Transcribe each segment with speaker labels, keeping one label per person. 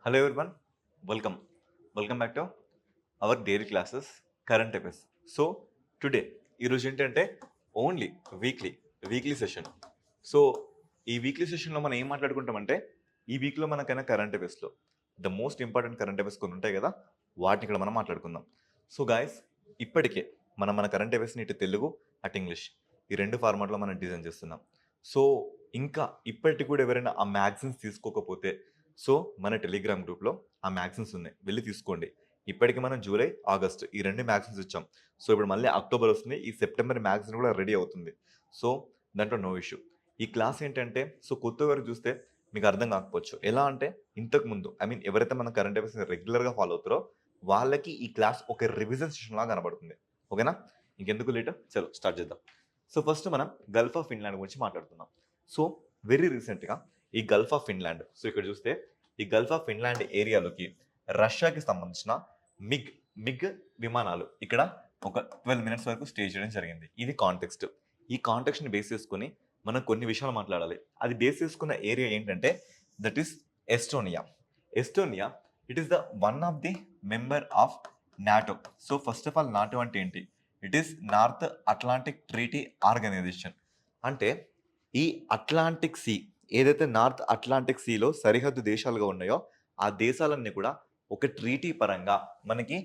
Speaker 1: Hello everyone, welcome. Welcome back to our daily classes, current affairs. So today, ఈరోజు ఏంటంటే only weekly session. So ఈ weekly సెషన్లో మనం ఏం మాట్లాడుకుంటామంటే ఈ వీక్లో మనకైనా కరెంట్ అఫైర్స్లో the most important current affairs కొన్ని ఉంటాయి కదా, వాటిని ఇక్కడ మనం మాట్లాడుకుందాం. సో గాయస్, ఇప్పటికే మన కరెంట్ అఫైర్స్ని ఇటు తెలుగు అటు ఇంగ్లీష్ ఈ రెండు ఫార్మాట్లో మనం డిజైన్ చేస్తున్నాం. సో ఇంకా ఇప్పటికి కూడా ఎవరైనా ఆ మ్యాగజైన్స్ తీసుకోకపోతే సో మన టెలిగ్రామ్ గ్రూప్లో ఆ మ్యాగజైన్స్ ఉన్నాయి, వెళ్ళి తీసుకోండి. ఇప్పటికి మనం జూలై ఆగస్ట్ ఈ రెండు మ్యాగజైన్స్ ఇచ్చాం. సో ఇప్పుడు మళ్ళీ అక్టోబర్ వస్తుంది, ఈ సెప్టెంబర్ మ్యాగజైన్ కూడా రెడీ అవుతుంది. సో దాంట్లో నో ఇష్యూ. ఈ క్లాస్ ఏంటంటే సో కొత్త వరకు చూస్తే మీకు అర్థం కాకపోవచ్చు. ఎలా అంటే ఇంతకు ముందు ఎవరైతే మన కరెంట్ అఫైర్స్ రెగ్యులర్గా ఫాలో అవుతారో వాళ్ళకి ఈ క్లాస్ ఒక రివిజన్ సెషన్ లాగా కనబడుతుంది. ఓకేనా? ఇంకెందుకు లేట్, చలో స్టార్ట్ చేద్దాం. సో ఫస్ట్ మనం గల్ఫ్ ఆఫ్ ఫిన్లాండ్ గురించి మాట్లాడుతున్నాం. సో వెరీ రీసెంట్గా ఈ గల్ఫ్ ఆఫ్ ఫిన్లాండ్, సో ఇక్కడ చూస్తే ఈ గల్ఫ్ ఆఫ్ ఫిన్లాండ్ ఏరియాలోకి రష్యాకి సంబంధించిన మిగ్ మిగ్ విమానాలు ఇక్కడ ఒక 12 మినిట్స్ వరకు స్టే చేయడం జరిగింది. ఇది కాంటెక్స్ట్. ఈ కాంటెక్స్ట్ని బేస్ చేసుకుని మనం కొన్ని విషయాలు మాట్లాడాలి. అది బేస్ చేసుకున్న ఏరియా ఏంటంటే that is Estonia. Estonia it is the one of the member of NATO. So first of all NATO అంటే ఏంటి? It is North Atlantic Treaty Organisation. అంటే ఈ అట్లాంటిక్ సీ, ఏదైతే నార్త్ అట్లాంటిక్ సీలో సరిహద్దు దేశాలుగా ఉన్నాయో ఆ దేశాలన్నీ కూడా ఒక ట్రీటీ పరంగా మనకి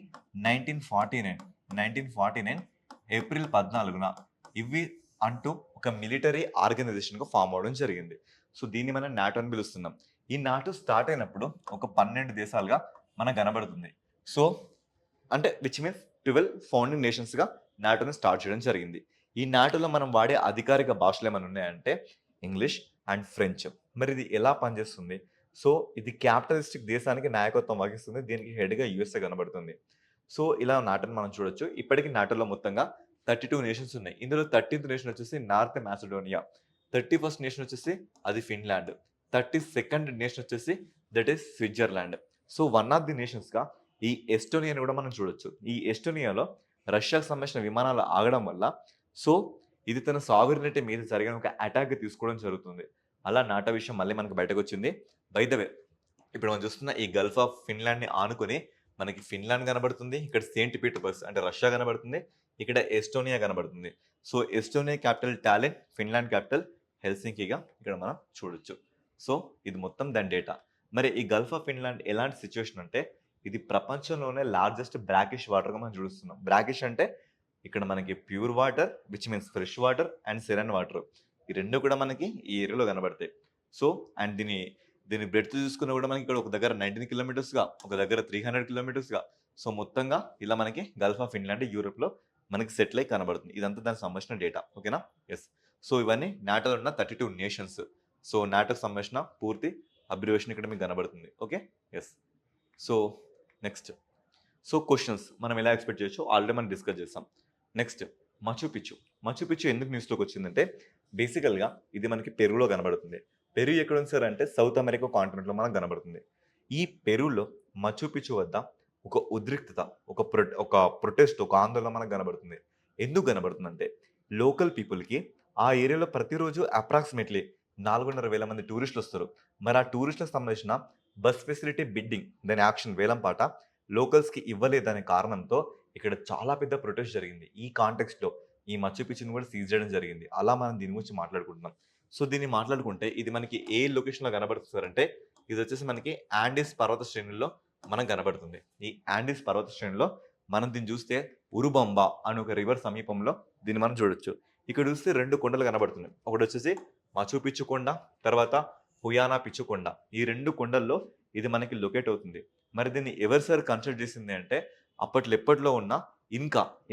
Speaker 1: 1949 ఏప్రిల్ 14న ఇవి అంటూ ఒక మిలిటరీ ఆర్గనైజేషన్గా ఫామ్ అవడం జరిగింది. సో దీన్ని మనం నాటో అని పిలుస్తున్నాం. ఈ నాటో స్టార్ట్ అయినప్పుడు ఒక 12 దేశాలుగా మనకు కనబడుతుంది. సో అంటే విచ్ మీన్స్ 12 ఫౌండింగ్ నేషన్స్గా నాటోని స్టార్ట్ చేయడం జరిగింది. ఈ నాటోలో మనం వాడే అధికారిక భాషలు ఏమైనా ఉన్నాయంటే ఇంగ్లీష్ అండ్ ఫ్రెంచ్. మరి ఇది ఎలా పనిచేస్తుంది? సో ఇది క్యాపిటలిస్టిక్ దేశానికి నాయకత్వం వహిస్తుంది. దీనికి హెడ్గా యుఎస్ఏ కనబడుతుంది. సో ఇలా నాటోని మనం చూడొచ్చు. ఇప్పటికీ నాటోలో మొత్తంగా 32 నేషన్స్ ఉన్నాయి. ఇందులో 13th నేషన్ వచ్చేసి నార్త్ మాసిడోనియా, 31st నేషన్ వచ్చేసి అది ఫిన్లాండ్, 32nd నేషన్ వచ్చేసి that is Switzerland. So one of the నేషన్స్గా ఈ ఎస్టోనియాని కూడా మనం చూడొచ్చు. ఈ ఎస్టోనియాలో రష్యాకు సంబంధించిన విమానాలు ఆగడం వల్ల సో ఇది తన సావరినిటీ మీద జరిగిన ఒక అటాక్ తీసుకోవడం జరుగుతుంది. అలా నాటో విషయం మళ్ళీ మనకు బయటకు వచ్చింది. బై ద వే, ఇప్పుడు మనం చూస్తున్న ఈ గల్ఫ్ ఆఫ్ ఫిన్లాండ్ని ఆనుకొని మనకి ఫిన్లాండ్ కనబడుతుంది, ఇక్కడ సెయింట్ పీటర్స్బర్గ్ అంటే రష్యా కనబడుతుంది, ఇక్కడ ఎస్టోనియా కనబడుతుంది. So Estonia capital Tallinn, Finland capital హెల్సింకీగా ఇక్కడ మనం చూడొచ్చు. సో ఇది మొత్తం దాని డేటా. మరి ఈ గల్ఫ్ ఆఫ్ ఫిన్లాండ్ ఎలాంటి సిచ్యువేషన్ అంటే ఇది ప్రపంచంలోనే లార్జెస్ట్ బ్రాకిష్ వాటర్గా మనం చూస్తున్నాం. బ్రాకిష్ అంటే ఇక్కడ మనకి pure water which means fresh water and saline water, ఈ రెండు కూడా మనకి ఈ ఏరియాలో కనబడతాయి. సో అండ్ దీని బ్రెడ్త్ చూసుకున్నా కూడా మనకి ఇక్కడ ఒక దగ్గర 19 కిలోమీటర్స్గా, ఒక దగ్గర 300 కిలోమీటర్స్గా. సో మొత్తంగా ఇలా మనకి గల్ఫ్ ఆఫ్ ఫిన్లాండ్ యూరోప్లో మనకి సెటిల్ అయి కనబడుతుంది. ఇదంతా దానికి సంబంధించిన డేటా. ఓకేనా? ఎస్. సో ఇవన్నీ నాటోలో ఉన్న 32 నేషన్స్. సో నాటోకి సంబంధించిన పూర్తి అబ్రివేషన్ ఇక్కడ మీకు కనబడుతుంది. Okay? Yes. So next, so questions మనం ఎలా ఎక్స్పెక్ట్ చేయొచ్చు ఆల్రెడీ మనం డిస్కస్ చేస్తాం. నెక్స్ట్ మచు పిచ్చు ఎందుకు న్యూస్లోకి వచ్చిందంటే బేసికల్గా ఇది మనకి పెరులో కనబడుతుంది. పెరు ఎక్కడ ఉంది సార్ అంటే సౌత్ అమెరికా కాంటినెంట్లో మనకు కనబడుతుంది. ఈ పెరులో మచు పిచ్చు వద్ద ఒక ఉద్రిక్తత, ఒక ప్రొటెస్ట్, ఒక ఆందోళన మనకు కనబడుతుంది. ఎందుకు కనబడుతుందంటే లోకల్ పీపుల్కి ఆ ఏరియాలో ప్రతిరోజు అప్రాక్సిమేట్లీ 4,500 మంది టూరిస్టులు వస్తారు. మరి ఆ టూరిస్టులకు సంబంధించిన బస్ ఫెసిలిటీ బిడ్డింగ్ దాని యాక్షన్ వేలంపాట లోకల్స్కి ఇవ్వలేదనే కారణంతో ఇక్కడ చాలా పెద్ద ప్రొటెస్ట్ జరిగింది. ఈ కాంటెక్స్ట్లో ఈ మచ్చు పిచ్చుని కూడా సీజ్ చేయడం జరిగింది. అలా మనం దీని గురించి మాట్లాడుకుంటున్నాం. సో దీన్ని మాట్లాడుకుంటే ఇది మనకి ఏ లొకేషన్లో కనబడుతుందంటే ఇది వచ్చేసి మనకి యాండీస్ పర్వత శ్రేణుల్లో మనకు కనబడుతుంది. ఈ యాండీస్ పర్వత శ్రేణిలో మనం దీన్ని చూస్తే ఉరుబంబా అని ఒక రివర్ సమీపంలో దీన్ని మనం చూడొచ్చు. ఇక్కడ చూస్తే 2 కొండలు కనబడుతున్నాయి. ఒకటి వచ్చేసి మచు పిచ్చు కొండ, తర్వాత హుయానా పిచ్చు కొండ. ఈ 2 కొండల్లో ఇది మనకి లొకేట్ అవుతుంది. మరి దీన్ని ఎవరు సార్ కన్స్ట్రక్ట్ చేసింది అంటే ఎప్పట్లో ఉన్న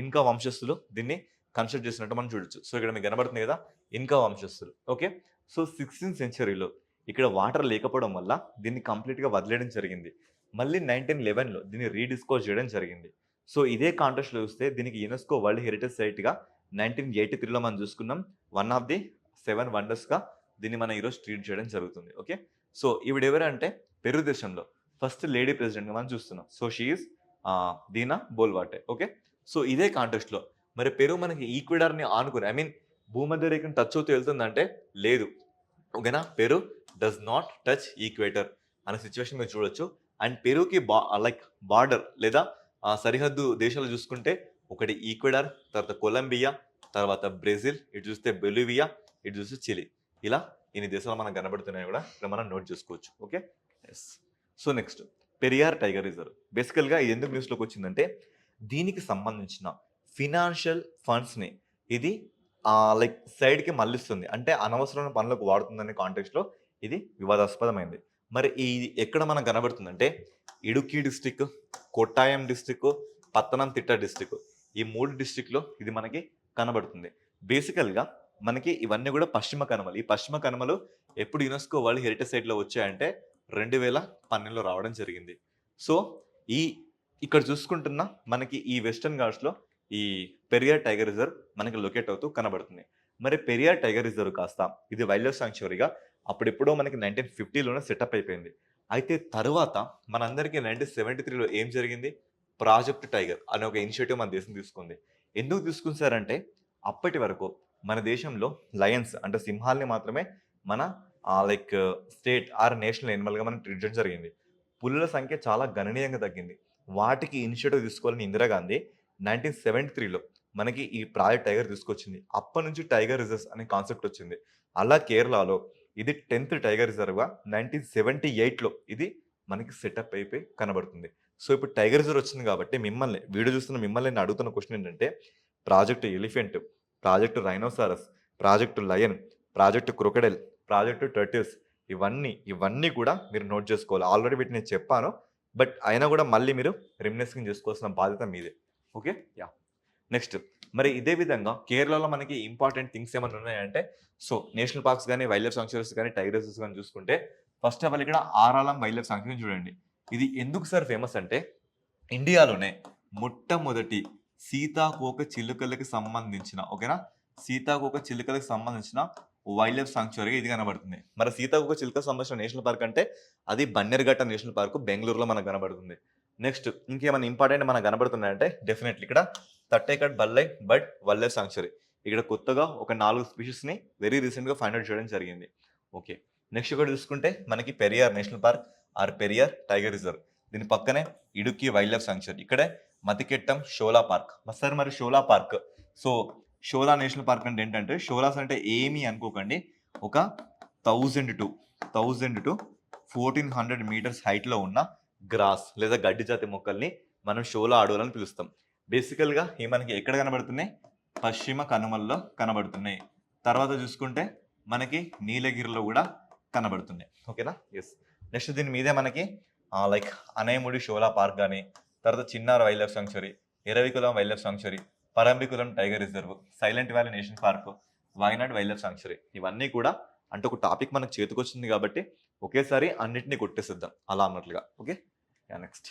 Speaker 1: ఇన్కా వంశస్థులు దీన్ని కన్స్ట్రక్ట్ చేసినట్టు మనం చూడొచ్చు. సో ఇక్కడ మీకు కనబడుతుంది కదా ఇన్కా వంశస్థులు. ఓకే. సో 16th సెంచరీలో ఇక్కడ వాటర్ లేకపోవడం వల్ల దీన్ని కంప్లీట్గా వదిలేయడం జరిగింది. మళ్ళీ 1911లో దీన్ని రీడిస్కవర్ చేయడం జరిగింది. సో ఇదే కాంటెక్స్ట్లో చూస్తే దీనికి యునెస్కో వరల్డ్ హెరిటేజ్ సైట్గా 1983లో మనం చూసుకున్నాం. వన్ ఆఫ్ ది 7 వండర్స్గా దీన్ని మనం ఈరోజు ట్రీట్ చేయడం జరుగుతుంది. ఓకే. సో ఈవిడెవరంటే పెరు దేశంలో ఫస్ట్ లేడీ ప్రెసిడెంట్గా మనం చూస్తున్నాం. సో షీఈస్ దీనా బోల్వాటే. ఓకే. సో ఇదే కాంటెక్స్ట్లో మరి పెరు మనకి ఈక్వెడార్ని ఆనుకుని భూమధ్య రేఖను టచ్ అవుతూ వెళ్తుందంటే లేదు. ఓకేనా? Peru does not touch equator అనే సిచ్యువేషన్ మీరు చూడొచ్చు. అండ్ పెరూకి లైక్ బార్డర్ లేదా సరిహద్దు దేశాలు చూసుకుంటే ఒకటి ఈక్వెడార్, తర్వాత కొలంబియా, తర్వాత బ్రెజిల్, ఇటు చూస్తే బొలివియా, ఇటు చూస్తే చిలీ. ఇలా ఇన్ని దేశాలు మనకు కనబడుతున్నాయి కూడా ఇక్కడ మనం నోట్ చేసుకోవచ్చు. Okay, yes. So next Periyar tiger reserve. బేసికల్గా ఇది ఎందుకు న్యూస్లోకి వచ్చిందంటే దీనికి సంబంధించిన ఫినాన్షియల్ ఫండ్స్ని ఇది లైక్ సైడ్కి మళ్ళిస్తుంది, అంటే అనవసరమైన పనులకు వాడుతుందనే కాంటెక్స్లో ఇది వివాదాస్పదమైంది. మరి ఇది ఎక్కడ మనకు కనబడుతుందంటే Idukki district, Kottayam district, Pathanamthitta district, ఈ 3 డిస్టిక్లో ఇది మనకి కనబడుతుంది. బేసికల్గా మనకి ఇవన్నీ కూడా పశ్చిమ కనుమలు. ఈ పశ్చిమ కనుమలు ఎప్పుడు యునెస్కో వరల్డ్ హెరిటేజ్ సైట్లో వచ్చాయంటే 2012లో రావడం జరిగింది. సో ఇక్కడ చూసుకుంటున్న మనకి ఈ వెస్టర్న్ ఘాట్స్లో ఈ పెరియార్ టైగర్ రిజర్వ్ మనకి లొకేట్ అవుతూ కనబడుతుంది. మరి పెరియార్ టైగర్ రిజర్వ్ కాస్త ఇది వైల్డ్ లైఫ్ సాంక్చురీగా అప్పుడెప్పుడో మనకి 1950లోనే సెటప్ అయిపోయింది. అయితే తర్వాత మనందరికీ 1973లో ఏం జరిగింది? ప్రాజెక్ట్ టైగర్ అనే ఒక ఇనిషియేటివ్ మన దేశం తీసుకుంది. ఎందుకు తీసుకుంటారంటే అప్పటి వరకు మన దేశంలో లయన్స్ అంటే సింహాల్ని మాత్రమే మన లైక్ స్టేట్ ఆర్ నేషనల్ ఎనిమల్గా మనం ట్రీట్ చేయడం జరిగింది. పులుల సంఖ్య చాలా గణనీయంగా తగ్గింది. వాటికి ఇనిషియేటివ్ తీసుకోవాలని ఇందిరాగాంధీ 1973లో మనకి ఈ ప్రాజెక్ట్ టైగర్ తీసుకొచ్చింది. అప్పటి నుంచి టైగర్ రిజర్వ్స్ అనే కాన్సెప్ట్ వచ్చింది. అలా కేరళలో ఇది 10th టైగర్ రిజర్వ్గా 1978లో ఇది మనకి సెటప్ అయిపోయి కనబడుతుంది. సో ఇప్పుడు టైగర్ రిజర్వ్ వచ్చింది కాబట్టి వీడియో చూస్తున్న మిమ్మల్ని నేను అడుగుతున్న క్వశ్చన్ ఏంటంటే project elephant, project rhinoceros, project lion, project crocodile, project turtles, ఇవన్నీ కూడా మీరు నోట్ చేసుకోవాలి. ఆల్రెడీ వీటిని నేను చెప్పాను, బట్ అయినా కూడా మళ్ళీ మీరు రిమినిస్కింగ్ చేసుకోవాల్సిన బాధ్యత మీదే. Okay, ya. నెక్స్ట్ మరి ఇదే విధంగా కేరళలో మనకి ఇంపార్టెంట్ థింగ్స్ ఏమైనా ఉన్నాయంటే సో నేషనల్ పార్క్స్ కానీ వైల్డ్ లైఫ్ సాంక్చురీస్ కానీ టైగర్ రిజర్వ్స్ కానీ చూసుకుంటే ఫస్ట్ ఆఫ్ ఆల్ ఇక్కడ ఆరాలం వైల్డ్ లైఫ్ సాంక్చురీ చూడండి. ఇది ఎందుకు సార్ ఫేమస్ అంటే ఇండియాలోనే మొట్టమొదటి సీతాకోక చిలుకలకి సంబంధించిన వైల్డ్ లైఫ్ సాంక్చురీ ఇది కనబడుతుంది. మరి సీతాకోక చిలుకలకు సంబంధించిన నేషనల్ పార్క్ అంటే అది బన్నెర్ఘట్ట నేషనల్ పార్క్ బెంగళూరులో మనకు కనబడుతుంది. నెక్స్ట్ ఇంకేమైనా ఇంపార్టెంట్ మనకు కనబడుతున్నాయంటే డెఫినెట్లీ ఇక్కడ తట్టేకట్ బల్లై బర్డ్ వైల్డ్ లైఫ్ సాంక్చురీ. ఇక్కడ కొత్తగా ఒక 4 స్పీషీస్ని వెరీ రీసెంట్గా ఫైండ్ అవుట్ చేయడం జరిగింది. ఓకే, నెక్స్ట్ ఇక్కడ చూసుకుంటే మనకి Periyar national park or Periyar tiger reserve. దీని పక్కనే ఇడుక్కి వైల్డ్ లైఫ్ సాంక్చురీ, ఇక్కడే మతికెట్టం షోలా పార్క్. మరి shola park, so shola national park అంటే ఏంటంటే షోలాస్ అంటే ఏమీ అనుకోకండి, ఒక 1000 to 1400 మీటర్స్ హైట్లో ఉన్న గ్రాస్ లేదా గడ్డి జాతి మొక్కల్ని మనం షోలా అడవులని పిలుస్తాం. బేసికల్గా ఇవి మనకి ఎక్కడ కనబడుతున్నాయి? పశ్చిమ కనుమల్లో కనబడుతున్నాయి. తర్వాత చూసుకుంటే మనకి నీలగిరిలో కూడా కనబడుతున్నాయి. ఓకేనా, ఎస్. నెక్స్ట్ దీని మీదే మనకి లైక్ అనేముడి షోలా పార్క్ కానీ, తర్వాత Chinnar wild life sanctuary, Eravikulam wild life sanctuary, Parambikulam tiger reserve, Silent Valley national park, Wayanad wild life sanctuary. ఇవన్నీ కూడా అంటే ఒక టాపిక్ మనకు చేతికొచ్చింది కాబట్టి ఒకేసారి అన్నింటినీ కొట్టేసిద్దాం అలా అన్నట్లుగా. Okay, next.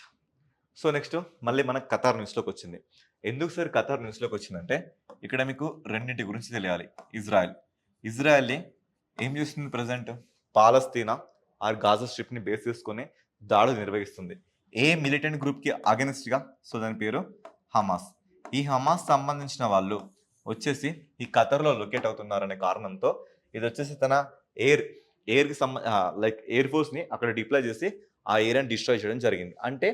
Speaker 1: సో నెక్స్ట్ మళ్ళీ మనకు ఖతార్ న్యూస్లోకి వచ్చింది. ఎందుకు సార్ ఖతార్ న్యూస్లోకి వచ్చిందంటే ఇక్కడ మీకు రెండింటి గురించి తెలియాలి. ఇజ్రాయెల్ని ఏం చేస్తుంది ప్రజెంట్? పాలస్తీనా ఆర్ గాజా స్ట్రిప్ని బేస్ చేసుకొని దాడులు నిర్వహిస్తుంది. ఏ మిలిటెంట్ గ్రూప్కి అగెనిస్ట్గా? సో దాని పేరు హమాస్. ఈ హమాస్ సంబంధించిన వాళ్ళు వచ్చేసి ఈ ఖతర్లో లొకేట్ అవుతున్నారనే కారణంతో ఇది వచ్చేసి తన ఎయిర్కి లైక్ ఎయిర్ ఫోర్స్ని అక్కడ డిప్లాయ్ చేసి ఆ ఏరియాని డిస్ట్రాయ్ చేయడం జరిగింది. అంటే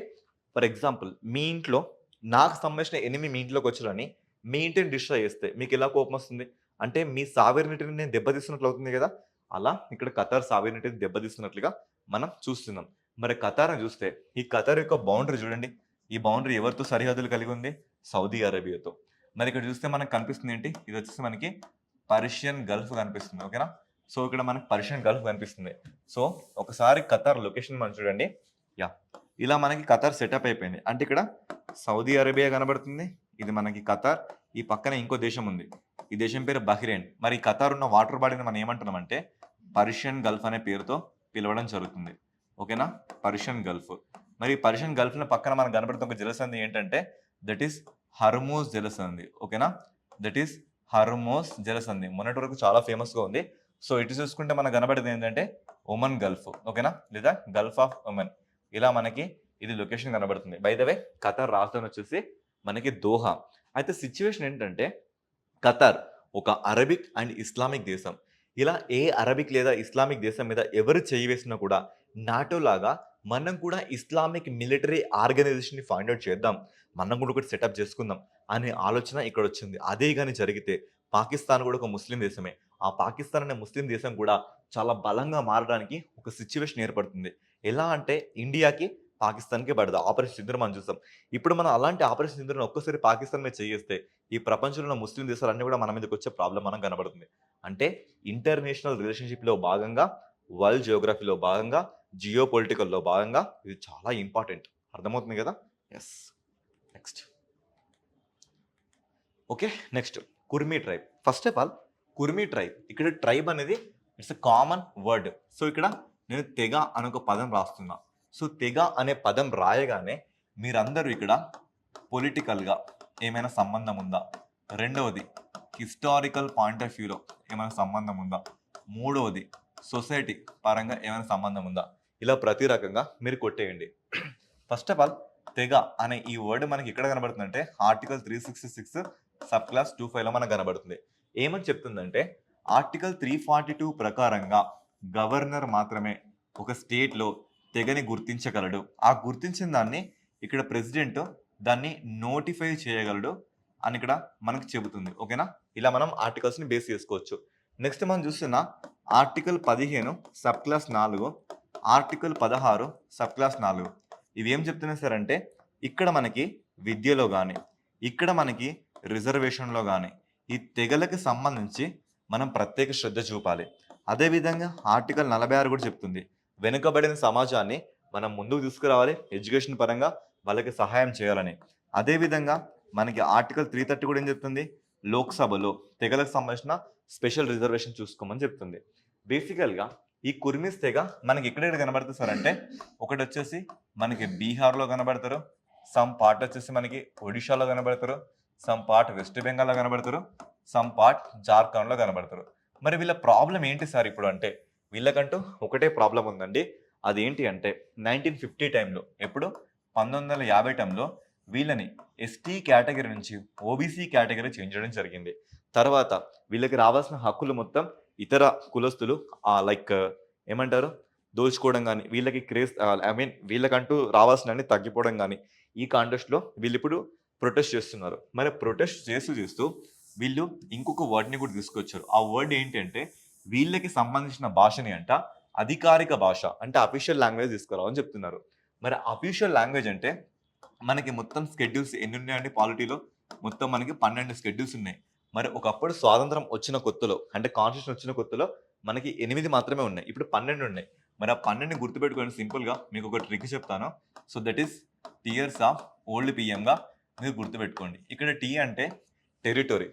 Speaker 1: ఫర్ ఎగ్జాంపుల్ మీ ఇంట్లో నాకు సంబంధించిన ఎనిమి మీ ఇంట్లోకి వచ్చారని మీ ఇంటిని డిస్ట్రాయ్ చేస్తే మీకు ఎలా కోపం వస్తుంది? అంటే మీ సావెర్నిటీని నేను దెబ్బతీస్తున్నట్లు అవుతుంది కదా. అలా ఇక్కడ ఖతార్ సావెర్నిటీని దెబ్బతీస్తున్నట్లుగా మనం చూస్తున్నాం. మరి ఖతార్ని చూస్తే ఈ ఖతార్ యొక్క బౌండరీ చూడండి. ఈ బౌండరీ ఎవరితో సరిహద్దులు కలిగి ఉంది? సౌదీ అరేబియాతో. మరి ఇక్కడ చూస్తే మనకు కనిపిస్తుంది ఏంటి? ఇది వచ్చేసి మనకి పర్షియన్ గల్ఫ్ కనిపిస్తుంది. ఓకేనా, సో ఇక్కడ మనకి పర్షియన్ గల్ఫ్ కనిపిస్తుంది. సో ఒకసారి ఖతార్ లొకేషన్ మనం చూడండి. యా, ఇలా మనకి ఖతార్ సెటప్ అయిపోయింది. అంటే ఇక్కడ సౌదీ అరేబియా కనబడుతుంది, ఇది మనకి ఖతార్, ఈ పక్కన ఇంకో దేశం ఉంది, ఈ దేశం పేరు బహ్రెయిన్. మరి ఖతార్ ఉన్న వాటర్ బాడీని మనం ఏమంటున్నామంటే పర్షియన్ గల్ఫ్ అనే పేరుతో పిలవడం జరుగుతుంది. ఓకేనా, పర్షియన్ గల్ఫ్. మరి పర్షియన్ గల్ఫ్ పక్కన మనకు కనబడుతున్న ఒక జలసంధి ఏంటంటే దట్ ఈస్ హర్మోస్ జలసంధి. ఓకేనా, దట్ ఈస్ హర్మోస్ జలసంధి. మొన్నటి వరకు చాలా ఫేమస్గా ఉంది. సో ఇటు చూసుకుంటే మనకు కనబడేది ఏంటంటే ఒమన్ గల్ఫ్. ఓకేనా, లేదా గల్ఫ్ ఆఫ్ ఒమన్. ఇలా మనకి ఇది లొకేషన్ కనబడుతుంది. బై ద వే ఖతార్ రాజధాని వచ్చేసి మనకి దోహా. అయితే సిచ్యువేషన్ ఏంటంటే ఖతార్ ఒక అరబిక్ అండ్ ఇస్లామిక్ దేశం. ఇలా ఏ అరబిక్ లేదా ఇస్లామిక్ దేశం మీద ఎవరు చేయి వేసినా కూడా నాటో లాగా మనం కూడా ఇస్లామిక్ మిలిటరీ ఆర్గనైజేషన్‌ని ఫైండ్ ఔట్ చేద్దాం. మనం కూడా ఒకటి సెటప్ చేసుకుందాం అనే ఆలోచన ఇక్కడొచ్చింది. అదే గాని జరిగితే పాకిస్తాన్ కూడా ఒక ముస్లిం దేశమే. ఆ పాకిస్తాన్ అనే ముస్లిం దేశం కూడా చాలా బలంగా మారడానికి ఒక సిట్యుయేషన్ ఏర్పడుతుంది. ఎలా అంటే ఇండియాకి, పాకిస్తాన్‌కి పడదు. ఆపరేషన్ సింధూర్ మనం చూసాం. ఇప్పుడు మనం అలాంటి ఆపరేషన్ సింధూర్‌ని ఒక్కసారి పాకిస్తాన్ మీద చేయేస్తే ఈ ప్రపంచంలో ఉన్న ముస్లిం దేశాలన్నీ కూడా మన మీదకొచ్చే ప్రాబ్లమ్ మనకు కనబడుతుంది. అంటే ఇంటర్నేషనల్ రిలేషన్‌షిప్‌లో భాగంగా, వరల్డ్ జియోగ్రఫీలో భాగంగా, జియో పొలిటికల్‌లో భాగంగా ఇది చాలా ఇంపార్టెంట్. అర్థమవుతుంది గదా! Yes. Next. Okay. Next Kurmi tribe. First of all Kurmi tribe. ఇక్కడ ట్రైబ్ అనేది it's a common word. So, ఇక్కడ నేను తెగ అనే ఒక పదం రాస్తున్నా. సో, తెగ అనే పదం రాయగానే మీరందరూ ఇక్కడ పొలిటికల్‌గా ఏమైనా సంబంధం ఉందా? రెండవది హిస్టారికల్ పాయింట్ ఆఫ్ వ్యూలో ఏమైనా సంబంధం ఉందా? మూడవది సొసైటీ పరంగా ఏమైనా సంబంధం ఉందా? ఇలా ప్రతి రకంగా మీరు కొట్టేయండి. ఫస్ట్ ఆఫ్ ఆల్ తెగ అనే ఈ వర్డ్ మనకి ఎక్కడ కనబడుతుందంటే ఆర్టికల్ 366 సబ్ క్లాస్ 25లో మనకు కనబడుతుంది. ఏమని చెప్తుందంటే ఆర్టికల్ 342 ప్రకారంగా గవర్నర్ మాత్రమే ఒక స్టేట్‌లో తెగని గుర్తించగలడు. ఆ గుర్తించిన దాన్ని ఇక్కడ ప్రెసిడెంట్ దాన్ని నోటిఫై చేయగలడు అని ఇక్కడ మనకు చెబుతుంది. ఓకేనా? ఇలా మనం ఆర్టికల్స్‌ని బేస్ చేసుకోవచ్చు. నెక్స్ట్ మనం చూస్తున్న article 15 sub class 4, article 16 sub class 4 ఇవి ఏం చెప్తున్నాయి సార్ అంటే ఇక్కడ మనకి విద్యలో గాని, ఇక్కడ మనకి రిజర్వేషన్‌లో గాని ఈ తెగలకు సంబంధించి మనం ప్రత్యేక శ్రద్ధ చూపాలి. అదే విధంగా ఆర్టికల్ 46 కూడా చెప్తుంది. వెనుకబడిన సమాజాన్ని మనం ముందుకు తీసుకురావాలి. ఎడ్యుకేషన్ పరంగా వాళ్ళకి సహాయం చేయాలని. అదే విధంగా మనకి ఆర్టికల్ 330 కూడా ఏం చెప్తుంది? లోక్‌సభలో తెగలకు సంబంధించిన స్పెషల్ రిజర్వేషన్ చూసుకోమని చెప్తుంది. బేసికల్‌గా ఈ కుర్మిస్ తెగ మనకి ఎక్కడెక్కడ కనబడుతుంది సార్ అంటే ఒకటొచ్చేసి మనకి బీహార్‌లో కనబడతారు. సమ్ పార్ట్ వచ్చేసి మనకి ఒడిషాలో కనబడతారు. సమ్ పార్ట్ వెస్ట్ బెంగాల్‌లో కనబడతారు. సమ్ పార్ట్ జార్ఖండ్‌లో కనబడతారు. మరి వీళ్ళ ప్రాబ్లమ్ ఏంటి సార్ ఇప్పుడు అంటే వీళ్ళకంటూ ఒకటే ప్రాబ్లమ్ ఉందండి. అదేంటి అంటే 1950 టైంలో ఎప్పుడు 1950 టైంలో వీళ్ళని ఎస్టీ కేటగిరీ నుంచి ఓబీసీ కేటగిరీ చేంజ్ చేయడం జరిగింది. తర్వాత వీళ్ళకి రావాల్సిన హక్కులు మొత్తం ఇతర కులస్తులు లైక్ ఏమంటారు? దోచుకోవడం గాని, వీళ్ళకి వీళ్ళకంటూ రావాల్సినన్ని తగ్గిపోవడం గాని, ఈ కాంటెస్ట్‌లో వీళ్ళిప్పుడు ప్రొటెస్ట్ చేస్తున్నారు. మరి ప్రొటెస్ట్ చేస్తూ వీళ్ళు ఇంకొక వర్డ్‌ని కూడా తీసుకొచ్చారు. ఆ వర్డ్ ఏంటి అంటే వీళ్ళకి సంబంధించిన భాషని అధికారిక భాష అంటే అఫీషియల్ లాంగ్వేజ్ తీసుకురావని చెప్తున్నారు. మరి అఫీషియల్ లాంగ్వేజ్ అంటే మనకి మొత్తం స్కెడ్యూల్స్ ఎన్నున్నాయండి పాలిటీలో? మొత్తం మనకి 12 స్కెడ్యూల్స్ ఉన్నాయి. మరి ఒకప్పుడు స్వాతంత్రం వచ్చిన కొత్తలో అంటే కాన్స్టిట్యూషన్ వచ్చిన కొత్తలో మనకి 8 మాత్రమే ఉన్నాయి. ఇప్పుడు 12 ఉన్నాయి. మరి ఆ 12ని గుర్తుపెట్టుకోండి సింపుల్‌గా మీకు ఒక ట్రిక్ చెప్తాను. So that is tears of old పీఎంగా మీరు గుర్తుపెట్టుకోండి. ఇక్కడ టీ అంటే టెరిటరీ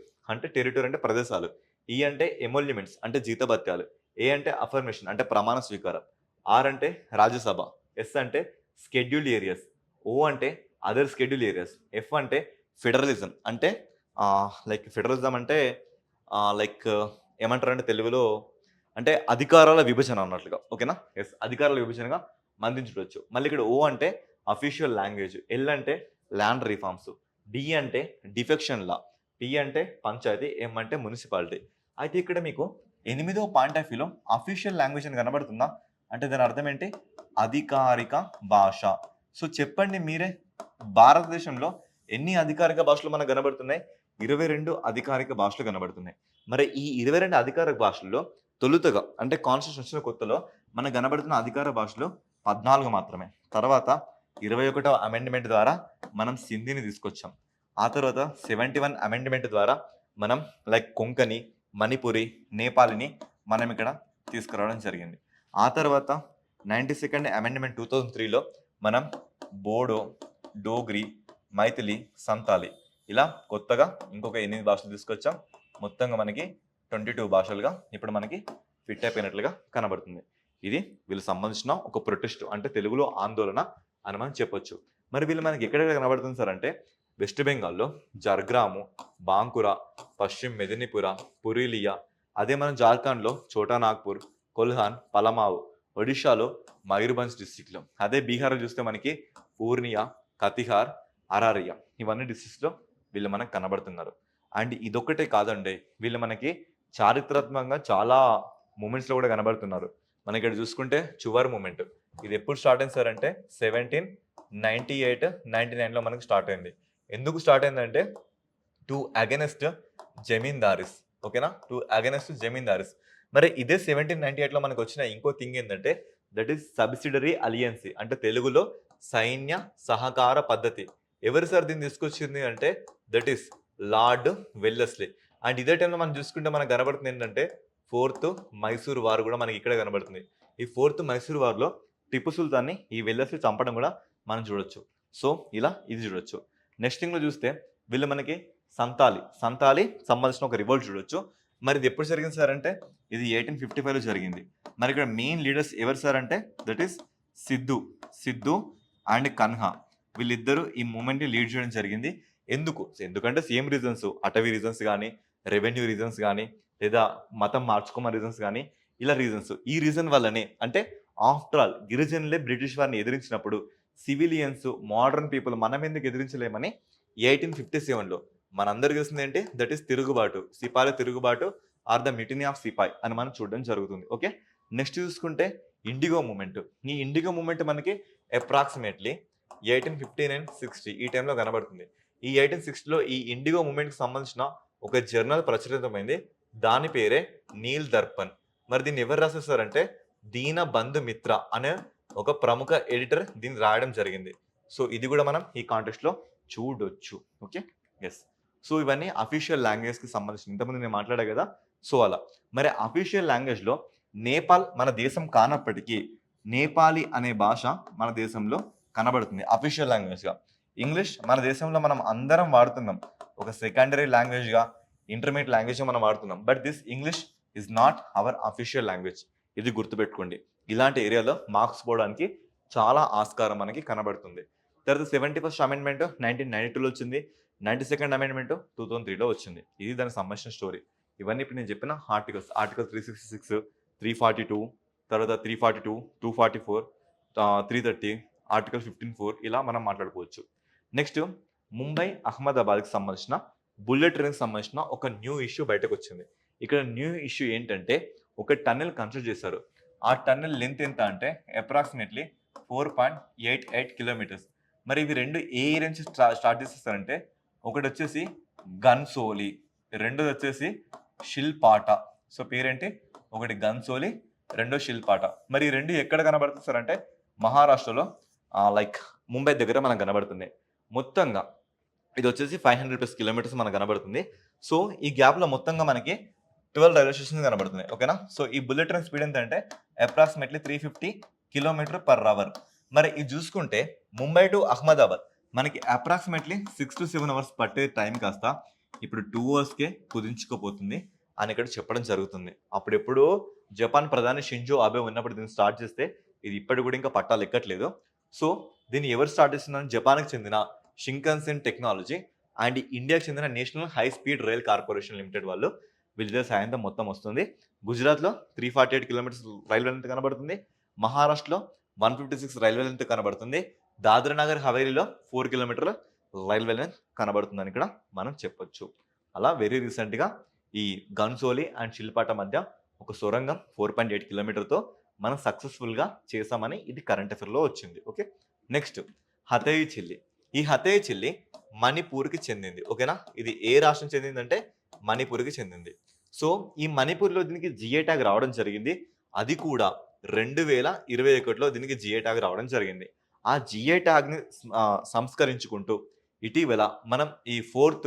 Speaker 1: అంటే ప్రదేశాలు. ఈ అంటే ఎమోల్యుమెంట్స్ అంటే జీతభత్యాలు. ఏ అంటే అఫర్మేషన్ అంటే ప్రమాణ స్వీకారం. ఆర్ అంటే రాజ్యసభ. ఎస్ అంటే స్కెడ్యూల్డ్ ఏరియాస్. ఓ అంటే అదర్ స్కెడ్యూల్ ఏరియాస్. ఎఫ్ అంటే ఫెడరలిజం అంటే ఫెడరలిజం అంటే లైక్ ఏమంటారంటే తెలుగులో అంటే అధికారాల విభజన అన్నట్లుగా. ఓకేనా? యెస్. అధికారాల విభజనగా మనం చూడొచ్చు. మళ్ళీ ఇక్కడ ఓ అంటే అఫీషియల్ లాంగ్వేజ్. ఎల్ అంటే ల్యాండ్ రిఫార్మ్స్. డి అంటే డిఫెక్షన్ లా. పి అంటే పంచాయతీ. ఎం అంటే మునిసిపాలిటీ. అయితే ఇక్కడ మీకు 8వ పాయింట్ ఆఫ్ వ్యూలో అఫీషియల్ లాంగ్వేజ్ అని కనబడుతుందా? అంటే దాని అర్థం ఏంటి? అధికారిక భాష. సో చెప్పండి మీరే భారతదేశంలో ఎన్ని అధికారిక భాషలు మనకు కనబడుతున్నాయి? 22 అధికారిక భాషలు కనబడుతున్నాయి. మరి ఈ 22 అధికారిక భాషల్లో తొలుతగా అంటే కాన్స్టిట్యూషన్ వచ్చిన కొత్తలో మనకు కనబడుతున్న అధికార భాషలు 14 మాత్రమే. తర్వాత 21వ అమెండ్మెంట్ ద్వారా మనం సింధీని తీసుకొచ్చాం. ఆ తర్వాత 71 అమెండ్మెంట్ ద్వారా మనం కొంకణి, మణిపురి, నేపాలిని మనం ఇక్కడ తీసుకురావడం జరిగింది. ఆ తర్వాత 92nd అమెండ్మెంట్ 2003లో మనం బోడో, డోగ్రి, మైథిలి, సంతాలి ఇలా కొత్తగా ఇంకొక 8 భాషలు తీసుకొచ్చాం. మొత్తంగా మనకి 22 భాషలుగా ఇప్పుడు మనకి ఫిట్ అయిపోయినట్లుగా కనబడుతుంది. ఇది వీళ్ళకి సంబంధించిన ఒక ప్రొటెస్ట్ అంటే తెలుగులో ఆందోళన అని మనం చెప్పొచ్చు. మరి వీళ్ళు మనకి ఎక్కడెక్కడ కనబడుతుంది సార్ అంటే వెస్ట్ బెంగాల్‌లో జర్గ్రాము, బాంకురా, పశ్చిమ మెదినీపుర, పురూలియా, అదే మనం జార్ఖండ్‌లో చోటా నాగ్‌పూర్, కొల్హాన్, పలమావు, ఒడిషాలో మయూర్భంజ్ డిస్ట్రిక్ట్‌లో, అదే బీహార్‌లో చూస్తే మనకి పూర్నియా, కతిహార్, అరారియా ఇవన్నీ డిస్ట్రిక్ట్స్‌లో వీళ్ళు మనకు కనబడుతున్నారు. అండ్ ఇదొక్కటే కాదండి. వీళ్ళు మనకి చారిత్రాత్మకంగా చాలా మూమెంట్స్‌లో కూడా కనబడుతున్నారు. మనకి ఇక్కడ చూసుకుంటే చువర్ మూమెంట్ ఇది ఎప్పుడు స్టార్ట్ అయింది సార్ అంటే 1798, 99లో మనకి స్టార్ట్ అయింది. ఎందుకు స్టార్ట్ అయిందంటే టు అగెనెస్ట్ జమీందారీస్. ఓకేనా? To against zamindaris. మరి ఇదే 1798లో మనకు వచ్చిన ఇంకో థింగ్ ఏంటంటే దట్ ఈస్ సబ్సిడరీ అలియన్సీ, అంటే తెలుగులో సైన్య సహకార పద్ధతి. ఎవరు సార్ దీన్ని తీసుకొచ్చింది అంటే that is lord Wellesley. And ఇదే టైంలో మనం చూసుకుంటే మనకు కనబడుతుంది ఏంటంటే ఫోర్త్ మైసూర్ వార్ కూడా మనకి ఇక్కడ కనబడుతుంది. ఈ ఫోర్త్ మైసూర్ వార్లో టిప్పు సుల్తాన్ని ఈ వెల్లెస్లీ చంపడం కూడా మనం చూడొచ్చు. సో ఇలా ఇది చూడొచ్చు. నెక్స్ట్ థింగ్లో చూస్తే వీళ్ళు మనకి సంతాలి సంబంధించిన ఒక రివోల్ట్ చూడొచ్చు. మరి ఇది ఎప్పుడు జరిగింది సార్ అంటే ఇది 1855లో జరిగింది. మరి ఇక్కడ మెయిన్ లీడర్స్ ఎవరు సార్ అంటే that is Siddhu and Kanha. వీళ్ళిద్దరూ ఈ మూమెంట్ని లీడ్ చేయడం జరిగింది. ఎందుకంటే సేమ్ రీజన్స్, అటవీ రీజన్స్ కానీ, రెవెన్యూ రీజన్స్ కానీ, లేదా మతం మార్చుకోమని రీజన్స్ కానీ, ఇలా రీజన్స్. ఈ రీజన్ వల్లనే అంటే ఆఫ్టర్ ఆల్ గిరిజనులే బ్రిటిష్ వారిని ఎదిరించినప్పుడు సివిలియన్స్, మోడర్న్ పీపుల్ మనం ఎందుకు ఎదిరించలేమని 1857లో మనందరికీ తెలిసింది ఏంటి దట్ ఈస్ తిరుగుబాటు, సిపాయిల తిరుగుబాటు ఆర్ ద మిటినీ ఆఫ్ సిపాయి అని మనం చూడడం జరుగుతుంది. ఓకే, నెక్స్ట్ చూసుకుంటే ఇండిగో మూమెంట్. ఈ ఇండిగో మూమెంట్ మనకి అప్రాక్సిమేట్లీ 1859-60 ఈ టైంలో కనబడుతుంది. ఈ 1860లో ఈ ఇండిగో మూమెంట్కి సంబంధించిన ఒక జర్నల్ ప్రచురితమైంది. దాని పేరే నీల్ దర్పణ్. మరి దీన్ని ఎవరు రాసేస్తారంటే దీనబంధు మిత్ర అనే ఒక ప్రముఖ ఎడిటర్ దీన్ని రాయడం జరిగింది. సో ఇది కూడా మనం ఈ కాంటెక్స్ట్లో చూడొచ్చు. Okay, yes. సో ఇవన్నీ అఫీషియల్ లాంగ్వేజ్కి సంబంధించిన, ఇంతకుముందు నేను మాట్లాడా కదా. సో అలా మరి అఫీషియల్ లాంగ్వేజ్లో నేపాల్ మన దేశం కానప్పటికీ నేపాలీ అనే భాష మన దేశంలో కనబడుతుంది అఫీషియల్ లాంగ్వేజ్గా. ఇంగ్లీష్ మన దేశంలో మనం అందరం వాడుతున్నాం, ఒక సెకండరీ లాంగ్వేజ్గా, ఇంటర్మీడియట్ లాంగ్వేజ్గా మనం వాడుతున్నాం. But this English is not our official language. ఇది గుర్తుపెట్టుకోండి. ఇలాంటి ఏరియాలో మార్క్స్ పోవడానికి చాలా ఆస్కారం మనకి కనబడుతుంది. తర్వాత 71st అమెండ్మెంట్ 1992లో వచ్చింది. 92nd అమెండ్మెంట్ 2003లో వచ్చింది. ఇది దానికి సంబంధించిన స్టోరీ. ఇవన్నీ ఇప్పుడు నేను చెప్పిన ఆర్టికల్ 366, 342, తర్వాత 342, 244, 330, ఆర్టికల్ 15(4) ఇలా మనం మాట్లాడుకోవచ్చు. నెక్స్ట్ ముంబై అహ్మదాబాద్కి సంబంధించిన బుల్లెట్ ట్రైన్కి సంబంధించిన ఒక న్యూ ఇష్యూ బయటకు వచ్చింది. ఇక్కడ న్యూ ఇష్యూ ఏంటంటే ఒక టన్నెల్ కన్స్ట్రక్ట్ చేశారు. ఆ టన్నెల్ లెంత్ ఎంత అంటే అప్రాక్సిమేట్లీ 4.88 కిలోమీటర్స్. మరి ఇవి రెండు ఏ ఏరియా నుంచి స్టార్ట్ చేసేస్తారంటే ఒకటి వచ్చేసి గన్సోలి, రెండోది వచ్చేసి షిల్పాట. సో పేరేంటి, ఒకటి గన్సోలి, రెండో షిల్పాట. మరి ఈ రెండు ఎక్కడ కనబడుతుంది సార్ అంటే మహారాష్ట్రలో లైక్ ముంబై దగ్గర మనకు కనబడుతుంది. మొత్తంగా ఇది వచ్చేసి 500+ కిలోమీటర్స్ మనకు కనబడుతుంది. సో ఈ గ్యాప్లో మొత్తంగా మనకి 12 రైల్వే స్టేషన్ కనబడుతుంది. ఓకేనా? సో ఈ బుల్లెట్ ట్రైన్ స్పీడ్ ఎంత అంటే అప్రాక్సిమేట్లీ 350 km/h. మరి ఇది చూసుకుంటే ముంబై టు అహ్మదాబాద్ మనకి అప్రాక్సిమేట్లీ 6 to 7 hours పట్టే టైం కాస్త ఇప్పుడు 2 hours కుదించుకోపోతుంది అని ఇక్కడ చెప్పడం జరుగుతుంది. అప్పుడెప్పుడు జపాన్ ప్రధాని షింజో అబే ఉన్నప్పుడు దీన్ని స్టార్ట్ చేస్తే ఇది ఇప్పటి కూడా ఇంకా పట్టాలు ఎక్కట్లేదు. సో దీన్ని ఎవరు స్టార్ట్ చేస్తున్నారని జపాన్కి చెందిన షింకన్సెన్ టెక్నాలజీ అండ్ ఇండియాకి చెందిన national high speed rail corporation limited వాళ్ళు వీళ్ళ సాయంత్రం మొత్తం వస్తుంది. గుజరాత్లో 348 kilometers రైల్వే లెంత్ కనబడుతుంది. మహారాష్ట్రలో 156 రైల్వే లెంత్ కనబడుతుంది. దాద్రా నగర్ హవేలీలో 4 kilometers రైల్వే లెంత్ కనబడుతుందని ఇక్కడ మనం చెప్పొచ్చు. అలా వెరీ రీసెంట్గా ఈ గన్సోలి అండ్ షిల్పాట మధ్య ఒక సొరంగం 4.8 kilometersతో మనం సక్సెస్ఫుల్గా చేసామని ఇది కరెంట్ అఫేర్లో వచ్చింది. ఓకే, నెక్స్ట్ హతేయి చిల్లి. ఈ హతేయి చిల్లి మణిపూర్కి చెందింది. ఓకేనా? ఇది ఏ రాష్ట్రం చెందిందంటే మణిపూర్కి చెందింది. సో ఈ మణిపూర్లో దీనికి జిఐ ట్యాగ్ రావడం జరిగింది. అది కూడా 2021లో దీనికి జిఐ ట్యాగ్ రావడం జరిగింది. ఆ జిఐ ట్యాగ్ని సంస్కరించుకుంటూ ఇటీవల మనం ఈ 4th